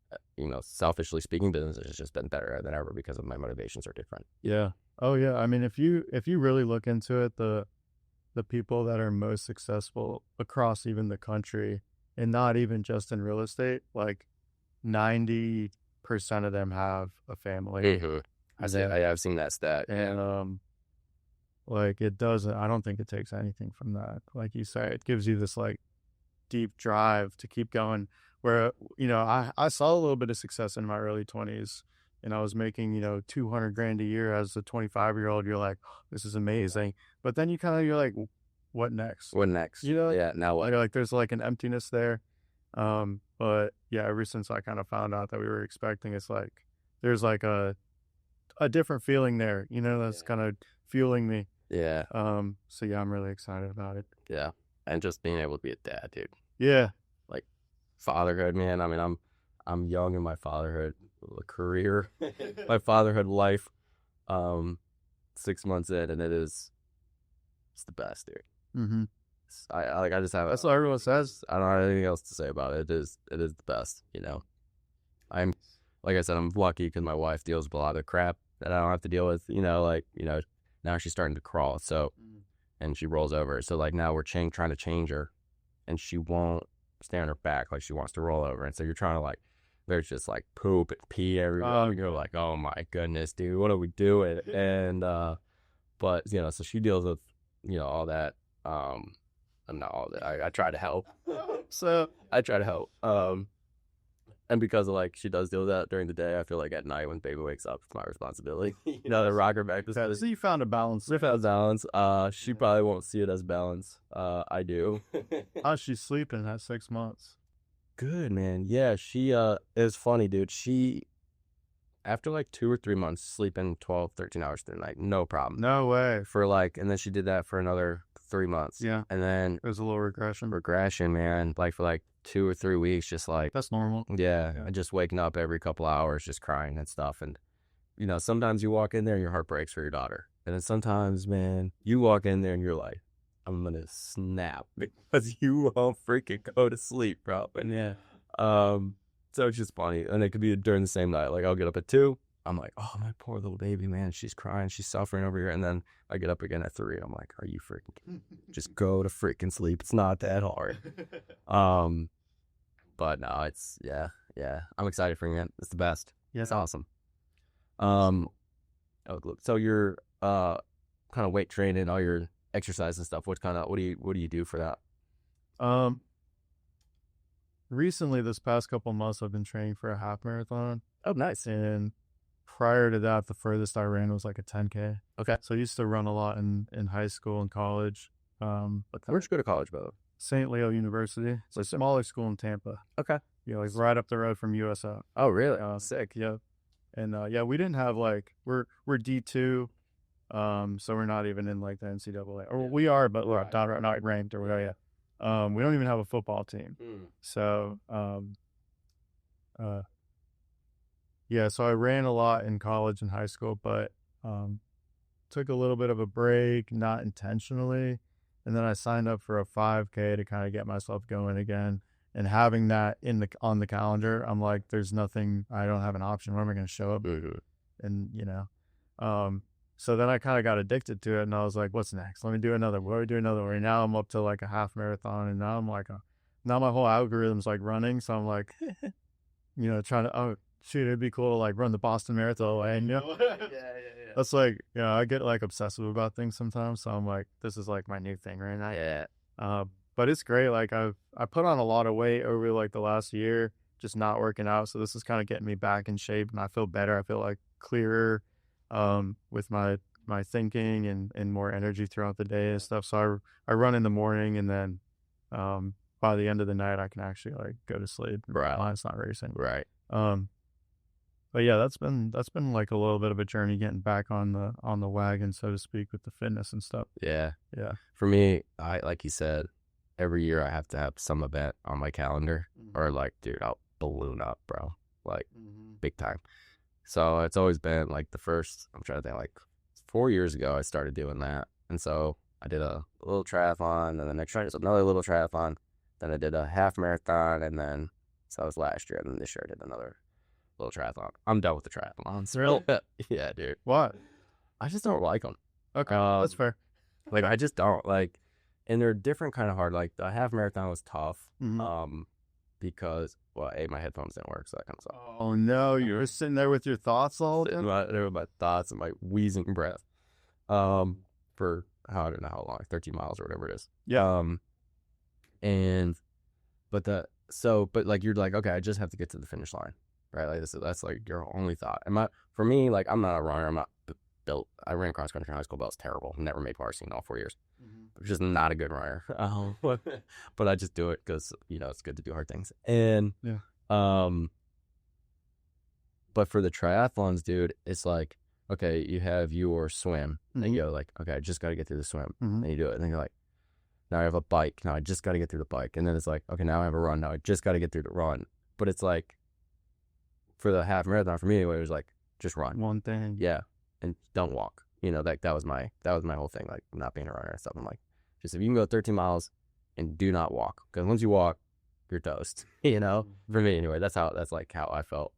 selfishly speaking, business has just been better than ever because of my motivations are different. Yeah. Oh yeah. I mean, if you really look into it, the people that are most successful across even the country, and not even just in real estate, like 90% of them have a family. Mm-hmm. I've seen that stat. And like I don't think it takes anything from that. Like you say, it gives you this like deep drive to keep going. Where I saw a little bit of success in my early 20s, and I was making $200,000 a year as a 25-year-old. You're like, oh, this is amazing. But then you're like, what next? Yeah, now what? Like there's like an emptiness there. But yeah, ever since I kind of found out that we were expecting, it's like there's like a different feeling there, that's kind of fueling me. Yeah. So yeah, I'm really excited about it. Yeah. And just being able to be a dad, dude. Yeah. Like fatherhood, man. I mean, I'm young in my fatherhood career, my fatherhood life. 6 months in, and it's the best, dude. Mm-hmm. I just have. That's what everyone says. I don't have anything else to say about it. It is the best. I'm, like I said, I'm lucky because my wife deals with a lot of crap that I don't have to deal with. Now she's starting to crawl. So, and she rolls over. So like now we're trying to change her, and she won't stay on her back. Like she wants to roll over, and so you're trying to like, there's just like poop and pee everywhere. You're like, oh my goodness, dude, what are we doing? And but so she deals with all that. I'm not all that. I try to help. So I try to help. And because of like she does deal with that during the day, I feel like at night when baby wakes up, it's my responsibility. To rock her back to sleep. So you found a balance. We found balance. She probably won't see it as balance. I do. How's she sleeping at 6 months? Good, man. Yeah, she is funny, dude. She after like 2 or 3 months sleeping 12, 13 hours through the night, no problem. No way. And then she did that for another 3 months. Yeah. And then it was a little regression, man. Like for like 2 or 3 weeks, just like that's normal. Yeah. And just waking up every couple hours, just crying and stuff. And sometimes you walk in there and your heart breaks for your daughter. And then sometimes, man, you walk in there and you're like, I'm gonna snap because you won't freaking go to sleep, bro. And yeah. So it's just funny. And it could be during the same night. Like I'll get up at 2. I'm like, oh, my poor little baby, man. She's crying. She's suffering over here. And then I get up again at 3. I'm like, are you freaking just go to freaking sleep. It's not that hard. But no, it's, yeah. I'm excited for you. It's the best. Yeah. It's awesome. So you're kind of weight training, all your exercise and stuff. What do you do for that? Recently, this past couple months, I've been training for a half marathon. Oh, nice. And prior to that, the furthest I ran was like a 10K. Okay. So I used to run a lot in high school and college. Where'd you go to college, brother? St. Leo University. It's a smaller school in Tampa. Okay. Like right up the road from USF. Oh, really? Sick. Yeah. And we didn't have like we're D2, so we're not even in like the NCAA. Or we are, but we're not ranked or whatever. Yeah. We don't even have a football team. So Yeah, so I ran a lot in college and high school, but took a little bit of a break, not intentionally, and then I signed up for a 5K to kind of get myself going again. And having that on the calendar, I'm like, there's nothing. I don't have an option. Where am I going to show up? And so then I kind of got addicted to it, and I was like, what's next? Let me do another. What do we do another one? And now I'm up to like a half marathon, and now I'm like, now my whole algorithm's like running, so I'm like, trying to, oh shoot, it'd be cool to like run the Boston Marathon, and yeah. That's like, I get like obsessive about things sometimes, so I'm like, this is like my new thing right now. Yeah. But it's great. Like I put on a lot of weight over like the last year, just not working out. So this is kind of getting me back in shape, and I feel better. I feel like clearer, with my thinking and more energy throughout the day and stuff. So I run in the morning, and then, by the end of the night, I can actually like go to sleep. Right. My mind's not racing. Right. But yeah, that's been like a little bit of a journey getting back on the wagon, so to speak, with the fitness and stuff. Yeah. Yeah. For me, like you said, every year I have to have some event on my calendar, or like, dude, I'll balloon up, bro, like big time. So it's always been like I'm trying to think, like 4 years ago I started doing that, and so I did a little triathlon, and the next year another little triathlon, then I did a half marathon, and then so that was last year, and then this year I did another little triathlon. I'm done with the triathlons. Really? Yeah, dude. What? I just don't like them. Okay, that's fair. Like I just don't like, and they're different kind of hard. Like the half marathon was tough, because my headphones didn't work, so that kind of sucked. Oh no, you were sitting there with your thoughts all day. There were my thoughts and my wheezing breath, for I don't know how long, 13 miles or whatever it is. Yeah. But like you're like, okay, I just have to get to the finish line, right? Like that's like your only thought. And for me, like I'm not a runner. I'm not built. I ran cross country in high school, but I was terrible. Never made varsity in all 4 years. I'm just not a good runner. But I just do it because it's good to do hard things. And but for the triathlons, dude, it's like, okay, you have your swim, and you go like, okay, I just got to get through the swim, and you do it, and then you're like, now I have a bike, now I just got to get through the bike, and then it's like, okay, now I have a run, now I just got to get through the run. But it's like, for the half marathon, for me anyway, it was like, just run one thing, and don't walk. That was my whole thing, like not being a runner and stuff. I'm like, just if you can go 13 miles and do not walk, because once you walk, you're toast. For me anyway, that's like how I felt.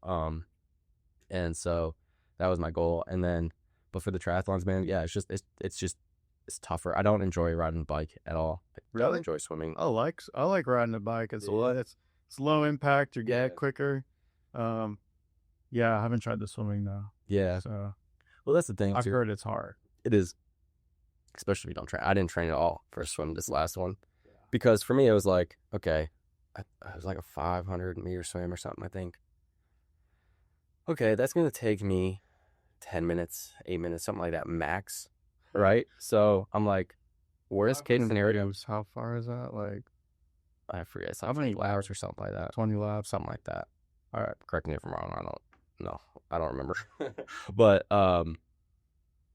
And so that was my goal. And then, but for the triathlons, man, yeah, it's tougher. I don't enjoy riding a bike at all. I don't enjoy swimming. I like riding a bike. It's low impact. You get quicker. I haven't tried the swimming though. Yeah. So, well, that's the thing. I've heard it's hard. It is, especially if you don't train. I didn't train at all for a swim this last one, because for me it was like, okay, it was like a 500-meter swim or something, I think. Okay, that's gonna take me 10 minutes, 8 minutes, something like that max, right? So I'm like, worst case scenario. How far is that? Like, I forget. It's how many hours or something like that. 20 laps, something like that. All right, correct me if I'm wrong. I don't remember. But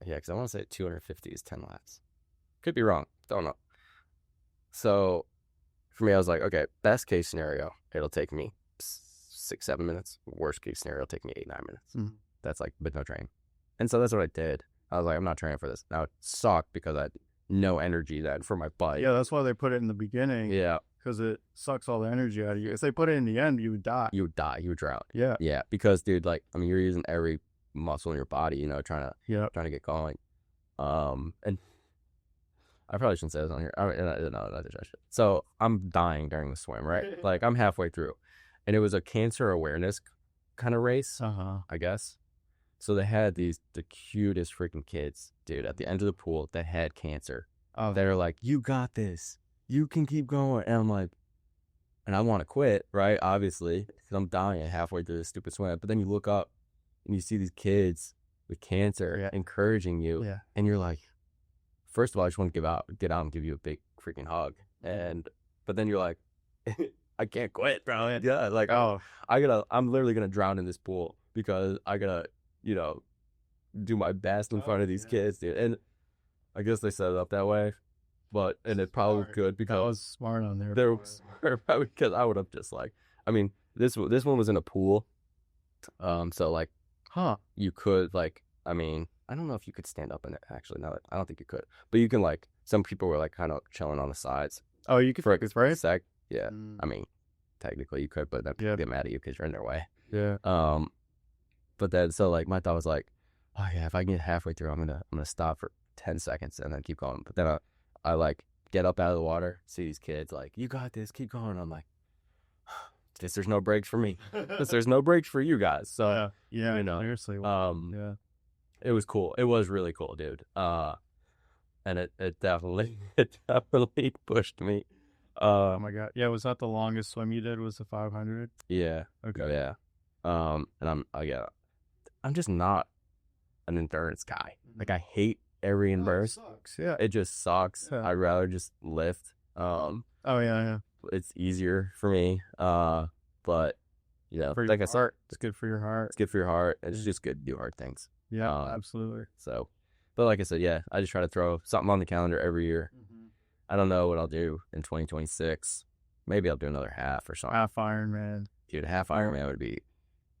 because I want to say 250 is 10 laps. Could be wrong. Don't know. So for me, I was like, okay, best case scenario, it'll take me 6-7 minutes. Worst case scenario, it'll take me 8-9 minutes. That's like, but no training. And so that's what I did. I was like, I'm not training for this. Now it sucked because I had no energy then for my bike. Yeah, that's why they put it in the beginning. Yeah. Because it sucks all the energy out of you. If they put it in the end, you would die. You would die. You would drown. Yeah. Yeah. Because, dude, like, I mean, you're using every muscle in your body, trying to get going. And I probably shouldn't say this on here. No. So I'm dying during the swim, right? Like, I'm halfway through. And it was a cancer awareness kind of race, I guess. So they had the cutest freaking kids, dude, at the end of the pool that had cancer. They're like, you got this. You can keep going. And I'm like, and I want to quit, right? Obviously, because I'm dying halfway through this stupid swim. But then you look up and you see these kids with cancer encouraging you. Yeah. And you're like, first of all, I just want to get out and give you a big freaking hug. But then you're like, I can't quit, bro. Yeah. Like, I'm literally going to drown in this pool because I got to, do my best in front of these kids, dude. And I guess they set it up that way. And it probably could, because that was smart on there. Probably because I would have just like, I mean, this one was in a pool, So like, Huh. you could like, I mean, I don't know if you could stand up in it actually. No, I don't think you could. But you can like, some people were like kind of chilling on the sides Oh, you could for take a a sec. Yeah, Mm. I mean, technically you could, but then people get mad at you because you're in their way. Yeah. But then so like my thought was like, oh yeah, if I can get halfway through, I'm gonna stop for 10 seconds and then keep going. But then I like get up out of the water, see these kids like, you got this, keep going. I'm like, there's no breaks for me. There's no breaks for you guys. So yeah, you know, seriously. yeah, it was cool. It was really cool, dude. And it definitely pushed me. Oh my god. Yeah, was that the longest swim you did? Was the 500? Yeah. Okay. Yeah. And I'm just not an endurance guy. Like I hate every endurance. Sucks. Yeah. It just sucks. Yeah. I'd rather just lift. Oh yeah. It's easier for me. But you know, For like your I said, heart. It's good for your heart. it's good for your heart. It's just good to do hard things. Yeah, absolutely. So, but like I said, yeah, I just try to throw something on the calendar every year. I don't know what I'll do in 2026. Maybe I'll do another half or something. Half Ironman. Dude, half Ironman would be,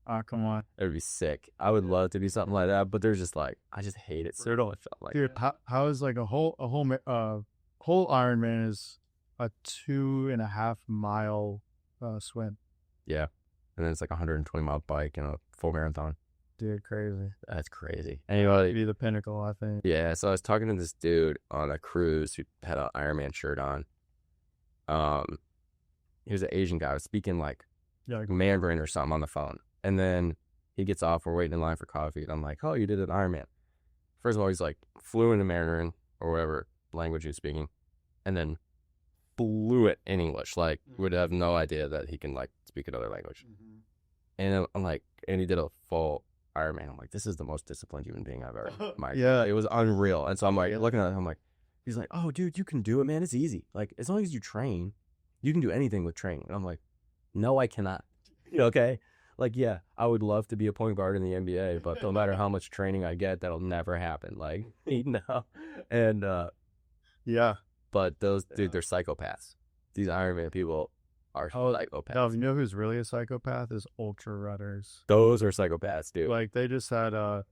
Oh, come on. it would be sick. I would love to do something like that, but there's just like, I just hate it. So it only felt like, Dude, how is like a whole Ironman is a 2.5 mile swim. yeah. And then it's like a 120-mile bike and a full marathon. Dude, crazy. That's crazy. Anyway, Be the pinnacle, I think. yeah, so I was talking to this dude on a cruise who had an Ironman shirt on. He was an Asian guy. I was speaking like Mandarin or something on the phone. And then he gets off. We're waiting in line for coffee. And I'm like, oh, you did an Ironman. First of all, he's like fluent in Mandarin or whatever language he's speaking. And then fluent in English. Like, would have no idea that he can like speak another language. And I'm like, and he did a full Ironman. I'm like, this is the most disciplined human being I've ever met. Yeah. It was unreal. And so I'm like, looking at it, I'm like, he's like, oh, dude, you can do it, man. It's easy. Like, as long as you train, you can do anything with training. And I'm like, no, I cannot. Okay. Like, yeah, I would love to be a point guard in the NBA, but no matter how much training I get, that'll never happen. Like, you know? And, yeah. But those, dude, they're psychopaths. These Ironman people are psychopaths. No, you know who's really a psychopath is ultra runners. Those are psychopaths, dude. Like they just did I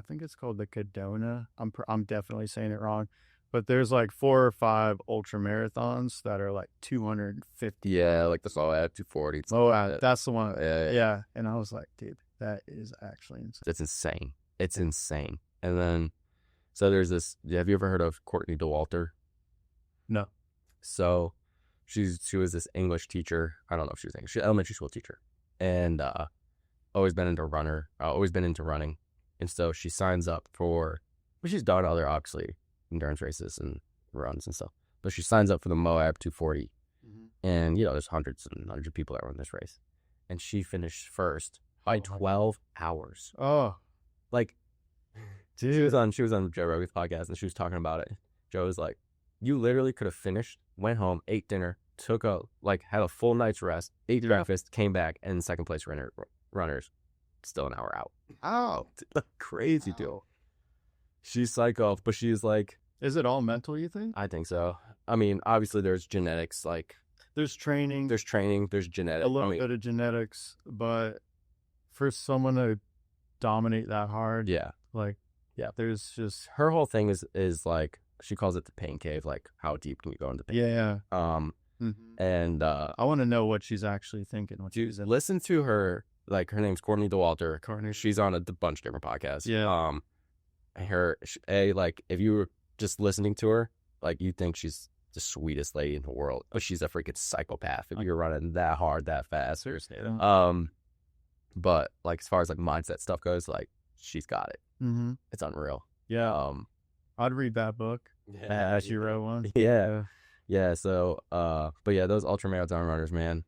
think it's called the Cadona. I'm definitely saying it wrong, but there's like 4 or 5 ultra marathons that are like 250. Yeah, like the Moab 240. Oh, that's the one. Yeah. And I was like, dude, that is actually insane. It's insane. It's insane. And then, so there's this. Have you ever heard of Courtney DeWalter? No. So she was this English teacher. I don't know if she was English. She's an elementary school teacher, and always been into running. And so she signs up for, well, she's done other obviously endurance races and runs and stuff, but she signs up for the Moab 240. And you know, there's hundreds and hundreds of people that run this race, and she finished first by 12 hours. Oh, like, dude. She was on Joe Rogan's podcast, and she was talking about it. Joe was like, you literally could have finished, went home, ate dinner, had a full night's rest, ate breakfast, came back, and second place runners still an hour out. Oh, crazy deal. She's psycho, but she's like, is it all mental, you think? I think so. I mean, obviously there's genetics, like there's training, there's genetics, a little bit of genetics, but for someone to dominate that hard, there's just, her whole thing is like, she calls it the pain cave. Like, how deep can you go into pain? Yeah. And I want to know what she's actually thinking. Listen to her. Like, her name's Courtney DeWalter. She's on a bunch of different podcasts. Yeah. Like, if you were just listening to her, like, you think she's the sweetest lady in the world, but she's a freaking psychopath if you're running that hard, that fast. Seriously. But like, as far as like mindset stuff goes, like, she's got it. It's unreal. Yeah. I'd read that book. Yeah, she wrote one. Yeah. So, but yeah, those ultramarathon runners, man.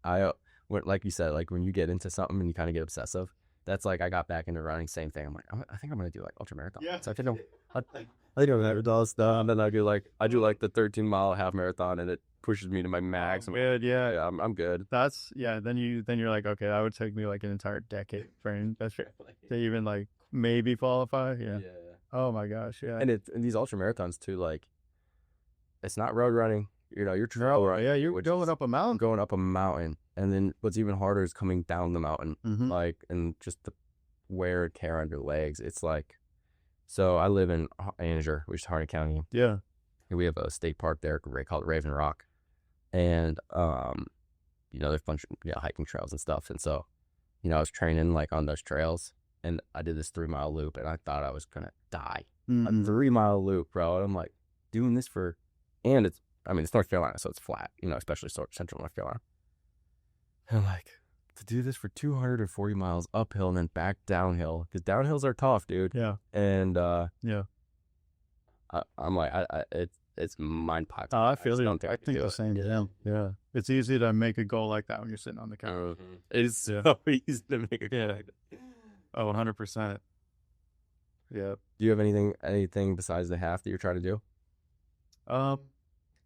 Like you said, like when you get into something and you kind of get obsessive, that's like, I got back into running. Same thing. I'm like, I think I'm gonna do like ultramarathon. Yeah. So I think I do marathon stuff, and then I do like the 13-mile half marathon, and it pushes me to my max. Good. Yeah. I'm good. That's Then you're like, okay, that would take me like an entire decade frame. That's to even like maybe qualify. Yeah. Oh my gosh, yeah. And these ultra marathons too, like, it's not road running. You know, you're trail running. Yeah, you're going up a mountain. Going up a mountain, And then what's even harder is coming down the mountain, Mm-hmm. like, and just the wear and tear on your legs. It's like, so I live in Angier, which is Harney County. Yeah. And we have a state park there called Raven Rock. And, you know, there's a bunch of hiking trails and stuff. And so, you know, I was training like on those trails, and I did this 3-mile loop, and I thought I was going to die. Mm-hmm. A 3-mile loop, bro. And I'm like doing this and it's North Carolina, so it's flat, you know, especially central North Carolina. And I'm like, to do this for 240 miles uphill and then back downhill, because downhills are tough, dude. Yeah. And yeah. I'm like, it's mind-boggling. I feel you. I think the same. Yeah. It's easy to make a goal like that when you're sitting on the couch. It's so easy to make a goal like that. Oh, 100%. Yeah. Do you have anything besides the half that you're trying to do?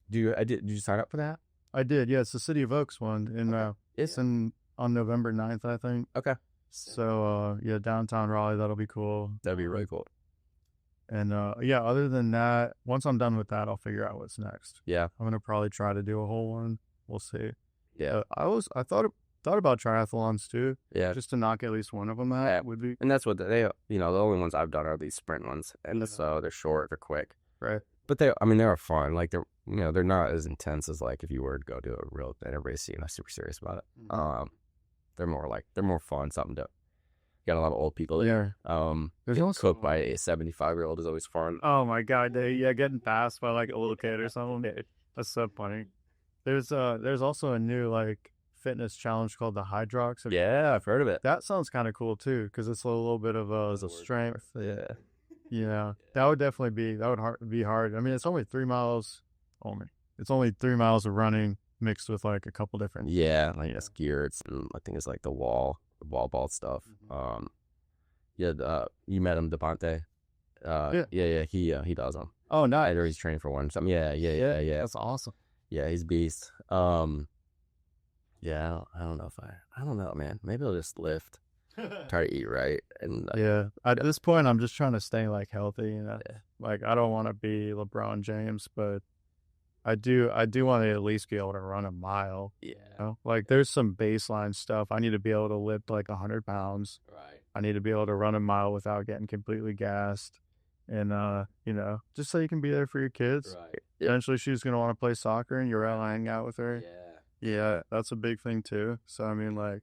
Did you sign up for that? I did. Yeah, it's the City of Oaks one, and it's on November 9th, I think. Okay. So yeah, downtown Raleigh, that'll be cool. That'd be really cool. And yeah, other than that, once I'm done with that, I'll figure out what's next. Yeah. I'm gonna probably try to do a whole one. We'll see. Yeah. I thought about triathlons too. Yeah. Just to knock at least one of them out. Yeah. Would be. And that's what the only ones I've done are these sprint ones, and so they're short, they're quick. Right. But they're fun. Like they're not as intense as like if you were to go to a real and everybody's super serious about it. Mm-hmm. They're more fun, something to. Got a lot of old people there. There's also cooked by a 75-year-old is always fun. Oh my god, getting passed by like a little kid or something. That's so funny. There's also a new like fitness challenge called the Hydrox. Yeah, I've heard of it. That sounds kind of cool too, because it's a little bit of a strength. Yeah. Yeah, that would definitely be hard. I mean, it's only 3 miles. It's only 3 miles of running mixed with like a couple different. Yeah, like it's gear. I think it's like the wall ball stuff. Mm-hmm. You met him, DePonte. Yeah, he does them. Oh, nice. Or he's training for one. Something. Yeah. That's awesome. Yeah, he's a beast. Yeah, I don't know, man. Maybe I'll just lift. Try to eat right, and yeah. At this point, I'm just trying to stay like healthy. You know, like I don't want to be LeBron James, but I do want to at least be able to run a mile. Yeah. You know? Like there's some baseline stuff. I need to be able to lift like 100 pounds. Right. I need to be able to run a mile without getting completely gassed, and just so you can be there for your kids. Right. Eventually, she's gonna want to play soccer, and you're out hanging out with her. Yeah. Yeah, that's a big thing too. So I mean, like.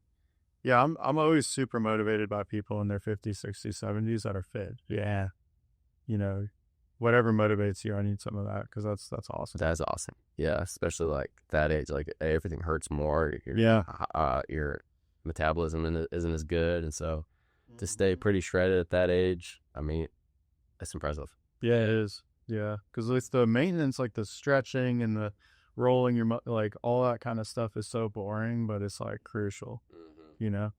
Yeah, I'm always super motivated by people in their 50s, 60s, 70s that are fit. Yeah. You know, whatever motivates you, I need some of that because that's awesome. That's awesome. Yeah, especially like that age, like everything hurts more. Your metabolism isn't as good, and so to stay pretty shredded at that age, I mean, that's impressive. Yeah, it is. Yeah, because it's the maintenance, like the stretching and the rolling your like all that kind of stuff is so boring, but it's like crucial. You know,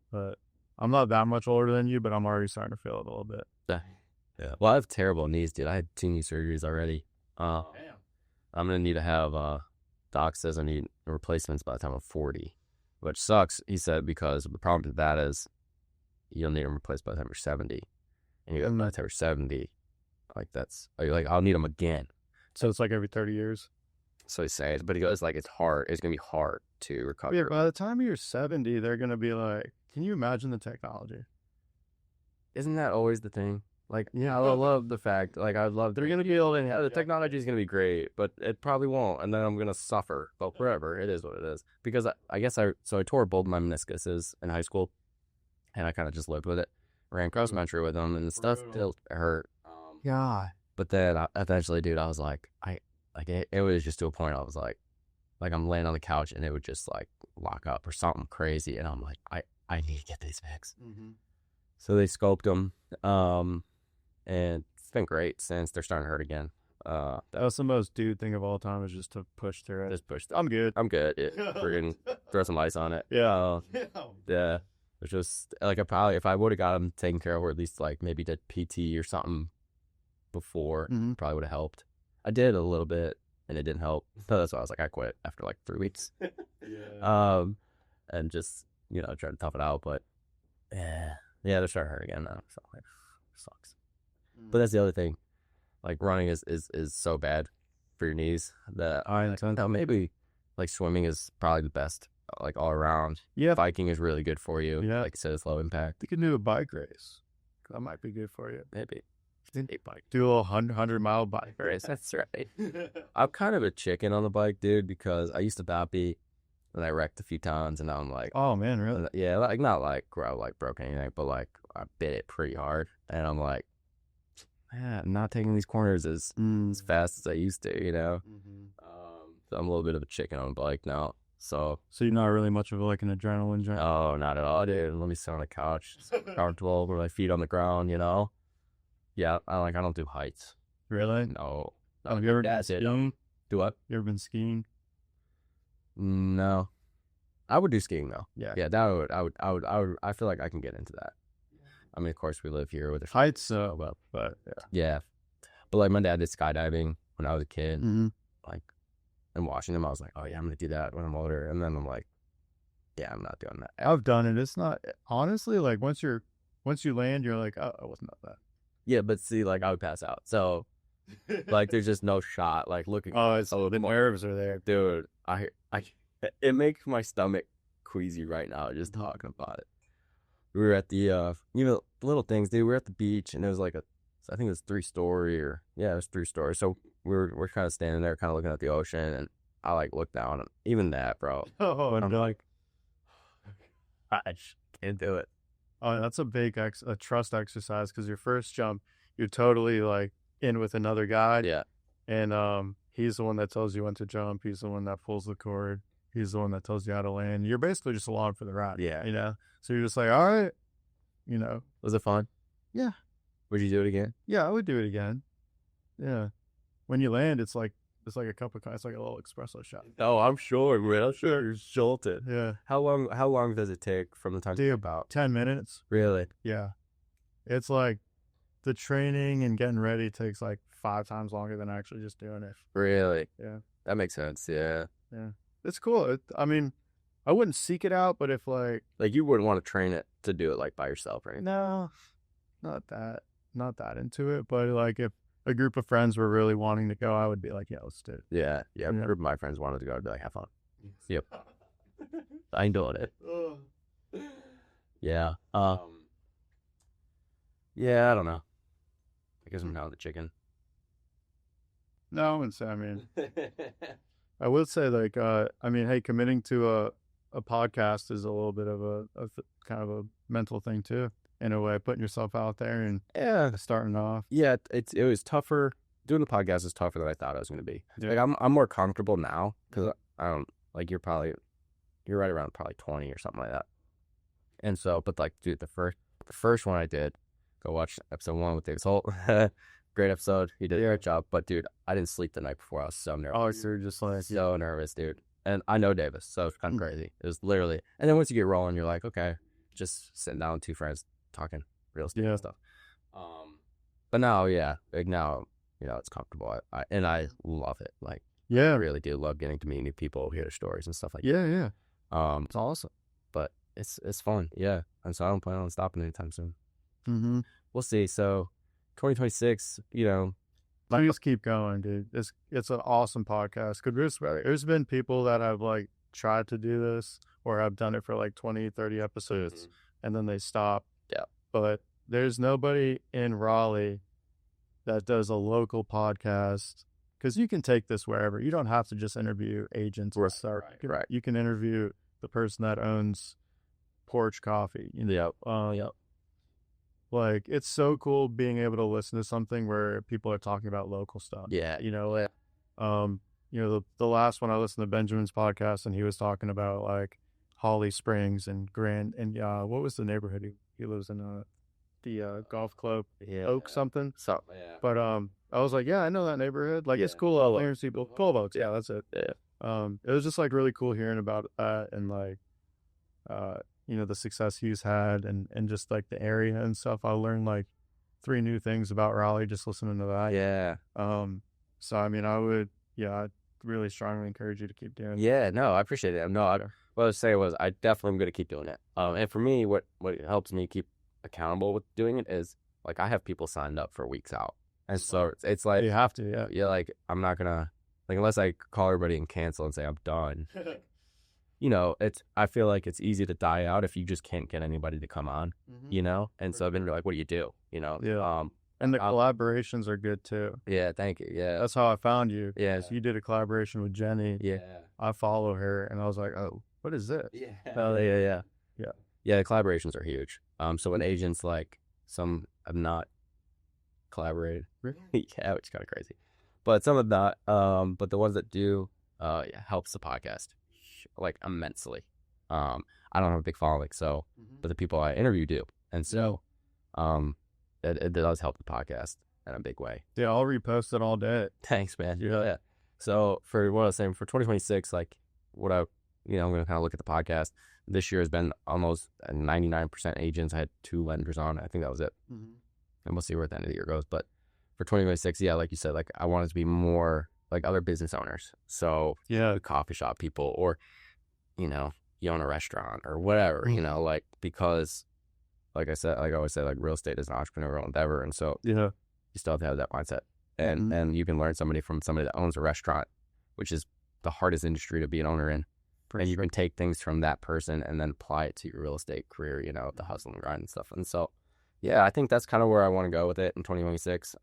but I'm not that much older than you, but I'm already starting to feel it a little bit. Yeah. Well, I have terrible knees, dude. I had 2 knee surgeries already. Damn. I'm gonna need to have. Doc says I need replacements by the time I'm 40, which sucks. He said because the problem with that is you'll need them replaced by the time you're 70, and you got by the time you're 70, like I'll need them again. So it's like every 30 years. So he says, but he goes like it's hard. It's gonna be hard to recover. Yeah, by the time you're 70, they're gonna be like, can you imagine the technology? Isn't that always the thing? Like, yeah, I love the fact. Like, I love they're gonna be able to. The technology is gonna be great, but it probably won't, and then I'm gonna suffer. But forever, it is what it is. Because I guess I tore both my meniscuses in high school, and I kind of just lived with it. Ran cross country with them, and the stuff still hurt. Yeah. But then eventually, dude, I was like, it was just to a point I was like I'm laying on the couch and it would just like lock up or something crazy, and I'm like, I need to get these fixed. Mm-hmm. So they scoped them, and it's been great since. They're starting to hurt again. That's the most dude thing of all time is just to push through it. Just push. I'm good. I'm good. We're gonna throw some ice on it. Yeah. Yeah. Which was like if I would have got them taken care of, or at least like maybe did PT or something before, probably would have helped. I did a little bit, and it didn't help. So that's why I was like, I quit after like 3 weeks. Yeah. And just try to tough it out. But yeah, they're starting to hurt again now. So like, sucks. But that's the other thing. Like running is so bad for your knees that I thought maybe like swimming is probably the best like all around. Yeah. Biking is really good for you. Yeah. Like I said, it's low impact. You can do a bike race. That might be good for you. Maybe. Do a 100-mile bike race. That's right. I'm kind of a chicken on the bike, dude, because I used to not be, and I wrecked a few times, and now I'm like, oh man, really? Yeah, like not like where I like broke anything, but like I bit it pretty hard, and I'm like, yeah, I'm not taking these corners as fast as I used to, you know. So I'm a little bit of a chicken on a bike now. So you're not really much of like an adrenaline junkie? Oh, not at all, dude. Let me sit on a couch, comfortable with my feet on the ground, you know. Yeah, I don't do heights. Really? No. Have you ever been skiing? Do what? You ever been skiing? No. I would do skiing though. Yeah. Yeah, that would. I feel like I can get into that. I mean, of course, we live here with the heights, but yeah. Yeah, but like my dad did skydiving when I was a kid. Like, and watching them, I was like, oh yeah, I'm gonna do that when I'm older. And then I'm like, yeah, I'm not doing that. I've done it. It's not, honestly, like once you land, you're like, oh, it wasn't that. Yeah, but see, like I would pass out. So, like, there's just no shot. Like looking. Oh, it's the nerves are there, dude. It makes my stomach queasy right now just talking about it. We were at the little things, dude. We were at the beach, and it was like I think it was 3-story, or yeah, it was 3-story. So we're kind of standing there, kind of looking at the ocean, and I like look down, and even that, bro. Oh, and I'm like, I can't do it. Oh, that's a big a trust exercise, because your first jump, you're totally like in with another guy. Yeah. And he's the one that tells you when to jump. He's the one that pulls the cord. He's the one that tells you how to land. You're basically just along for the ride. Yeah. You know? So you're just like, all right. You know. Was it fun? Yeah. Would you do it again? Yeah, I would do it again. Yeah. When you land, it's like a cup of coffee. It's like a little espresso shot. Oh, I'm sure, man. I'm sure you're jolted. Yeah. How long does it take from the time? About 10 minutes. Really? Yeah. It's like the training and getting ready takes like 5 times longer than actually just doing it. Really? Yeah. That makes sense. Yeah. Yeah. It's cool. I mean, I wouldn't seek it out, but if like you wouldn't want to train it to do it like by yourself, right? No, not that into it. But like if a group of friends were really wanting to go, I would be like, yeah, let's do it. Yeah. A group of my friends wanted to go. I'd be like, have fun. Yep. I ain't doing it. Yeah. Yeah, I don't know. I guess I'm down with the chicken. No, I wouldn't say. I mean, I would say like, I mean, hey, committing to a podcast is a little bit of a kind of a mental thing too, in a way, putting yourself out there and starting off. Yeah, it was tougher. Doing the podcast is tougher than I thought it was going to be. Yeah. Like I'm more comfortable now because I don't like you're right around probably 20 or something like that. And so, but like, dude, the first one I did, go watch episode 1 with Davis Holt. Great episode. He did a great job. But dude, I didn't sleep the night before. I was so nervous. Oh, you're just like so nervous, dude. And I know Davis, so it's kind of crazy. It was literally, and then once you get rolling, you're like, okay, just sitting down with 2 friends talking real estate and stuff. But now, yeah, like now, you know, it's comfortable. I love it. Like, yeah, I really do love getting to meet new people, hear their stories and stuff like that. Yeah. It's awesome. But it's fun. Yeah. And so I don't plan on stopping anytime soon. Mm-hmm. We'll see. So 2026, you know, just keep going, dude. It's an awesome podcast. There's been people that have like tried to do this or have done it for like 20, 30 episodes and then they stop. Yeah. But there's nobody in Raleigh that does a local podcast, because you can take this wherever. You don't have to just interview agents. Right. You can interview the person that owns Porch Coffee. You know? Yep. Like, it's so cool being able to listen to something where people are talking about local stuff. Yeah. You know, you know, the last one I listened to Benjamin's podcast, and he was talking about like Holly Springs and Grand, and what was the neighborhood he lives in? The golf club, Oak something. So yeah. But I was like, yeah, I know that neighborhood. Like, it's cool. Cold Oaks. Yeah, that's it. Yeah. It was just like really cool hearing about that and like, you know, the success he's had and just like the area and stuff. I learned like 3 new things about Raleigh just listening to that. Yeah. So I mean, I'd really strongly encourage you to keep doing it. Yeah, no, I appreciate it. No, what I was saying was I definitely am going to keep doing it. And for me, what helps me keep accountable with doing it is like I have people signed up for weeks out. And so it's like you have to, yeah, like I'm not going to, like, unless I call everybody and cancel and say I'm done. you know, I feel like it's easy to die out if you just can't get anybody to come on, you know? And so then you're like, what do you do? You know? Yeah. And the collaborations are good too. Yeah, thank you. Yeah. That's how I found you. Yeah. You did a collaboration with Jenny. Yeah. I follow her and I was like, oh, what is this? Yeah. Oh, yeah. Yeah. Yeah, the collaborations are huge. So when agents like some have not collaborated, yeah, which is kind of crazy, but some have not. But the ones that do, helps the podcast like immensely. I don't have a big following, so but the people I interview do, and so it does help the podcast in a big way. Yeah, I'll repost it all day. Thanks, man. Yeah. So for what I was saying, for 2026, like what I'm going to kind of look at the podcast. This year has been almost 99% agents. I had 2 lenders on. I think that was it. And we'll see where the end of the year goes. But for 2026, yeah, like you said, like I want it to be more like other business owners. So yeah, coffee shop people, or, you own a restaurant or whatever, like, because like I said, like I always say, like real estate is an entrepreneurial endeavor. And so you still have to have that mindset. And you can learn from somebody that owns a restaurant, which is the hardest industry to be an owner in. And you can take things from that person and then apply it to your real estate career, the hustle and grind and stuff. And so, yeah, I think that's kind of where I want to go with it in 2026.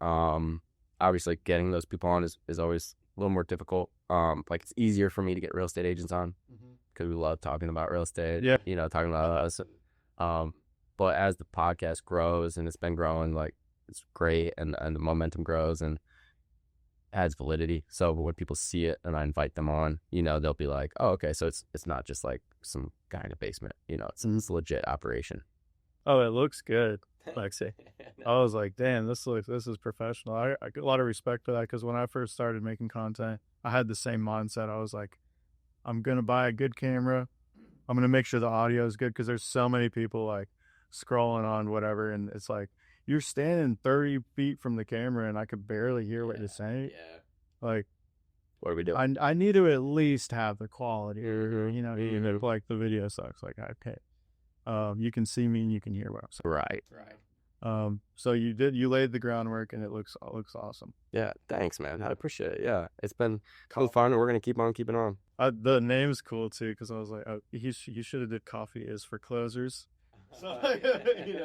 Obviously, getting those people on is always a little more difficult. Like it's easier for me to get real estate agents on because we love talking about real estate. Yeah, talking about us. But as the podcast grows, and it's been growing, like it's great, and the momentum grows and adds validity. So when people see it and I invite them on, they'll be like, oh, okay, so it's not just like some guy in a basement, it's a legit operation. Oh, it looks good. Lexi. I was like, damn, this is professional. I get a lot of respect for that, because when I first started making content, I had the same mindset. I was like, I'm going to buy a good camera. I'm going to make sure the audio is good, because there's so many people like scrolling on whatever, and it's like, you're standing 30 feet from the camera and I could barely hear what you're saying. Yeah. Like, what are we doing? I need to at least have the quality. Even if like the video sucks, like, okay. You can see me and you can hear what I'm saying. Right. So you laid the groundwork and it looks awesome. Yeah. Thanks, man. I appreciate it. Yeah. It's been fun, and we're going to keep on keeping on. The name's cool too, because I was like, you should have did coffee is for closers. So,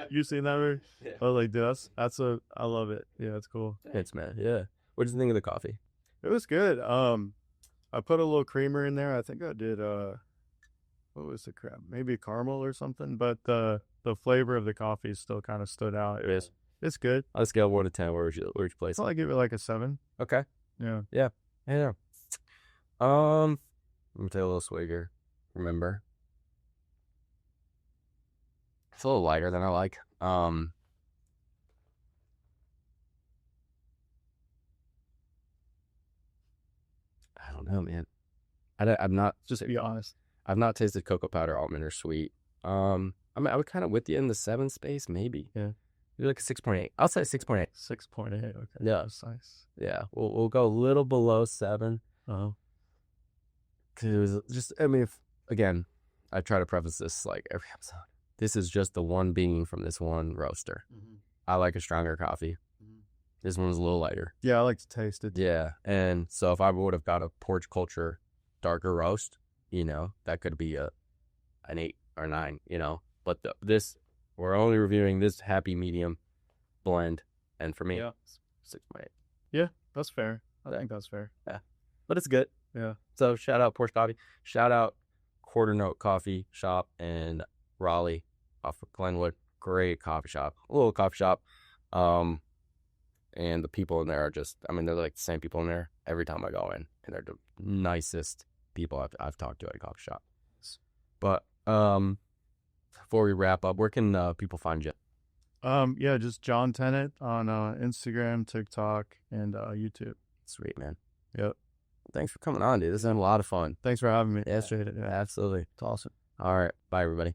you seen that movie? Yeah. I was like, dude, I love it. Yeah, it's cool. Thanks, man. Yeah. What did you think of the coffee? It was good. I put a little creamer in there. I think I did what was the crap? Maybe caramel or something. But the flavor of the coffee still kind of stood out. It's good. On a scale of 1 to 10, where would you place it? I'll give it like a 7. Okay. Yeah. Yeah. Let me take a little swig here. Remember. It's a little lighter than I like. I don't know, man. I'm not, just to be honest, I've not tasted cocoa powder, almond, or sweet. I would kind of with you in the 7 space, maybe. Yeah. Maybe like a 6.8. I'll say 6.8. 6.8. Okay. Yeah. That's nice. Yeah. We'll go a little below 7. Cause it was just, again, I try to preface this like every episode. This is just the one bean from this one roaster. I like a stronger coffee. This one's a little lighter. Yeah, I like to taste it. Yeah. And so if I would have got a Porch Culture darker roast, that could be an 8 or 9, But we're only reviewing this happy medium blend. And for me, 6.8. Yeah, that's fair. I think that's fair. Yeah. But it's good. Yeah. So shout out Porch Coffee. Shout out Quarter Note Coffee Shop in Raleigh off of Glenwood. Great coffee shop. A little coffee shop. And the people in there are just, they're like the same people in there every time I go in. And they're the nicest people I've talked to at a coffee shop. But before we wrap up, where can people find you? Yeah, just Jon Tennant on Instagram, TikTok, and YouTube. Sweet, man. Yep. Thanks for coming on, dude. This has been a lot of fun. Thanks for having me. Yeah, absolutely. It's awesome. All right. Bye, everybody.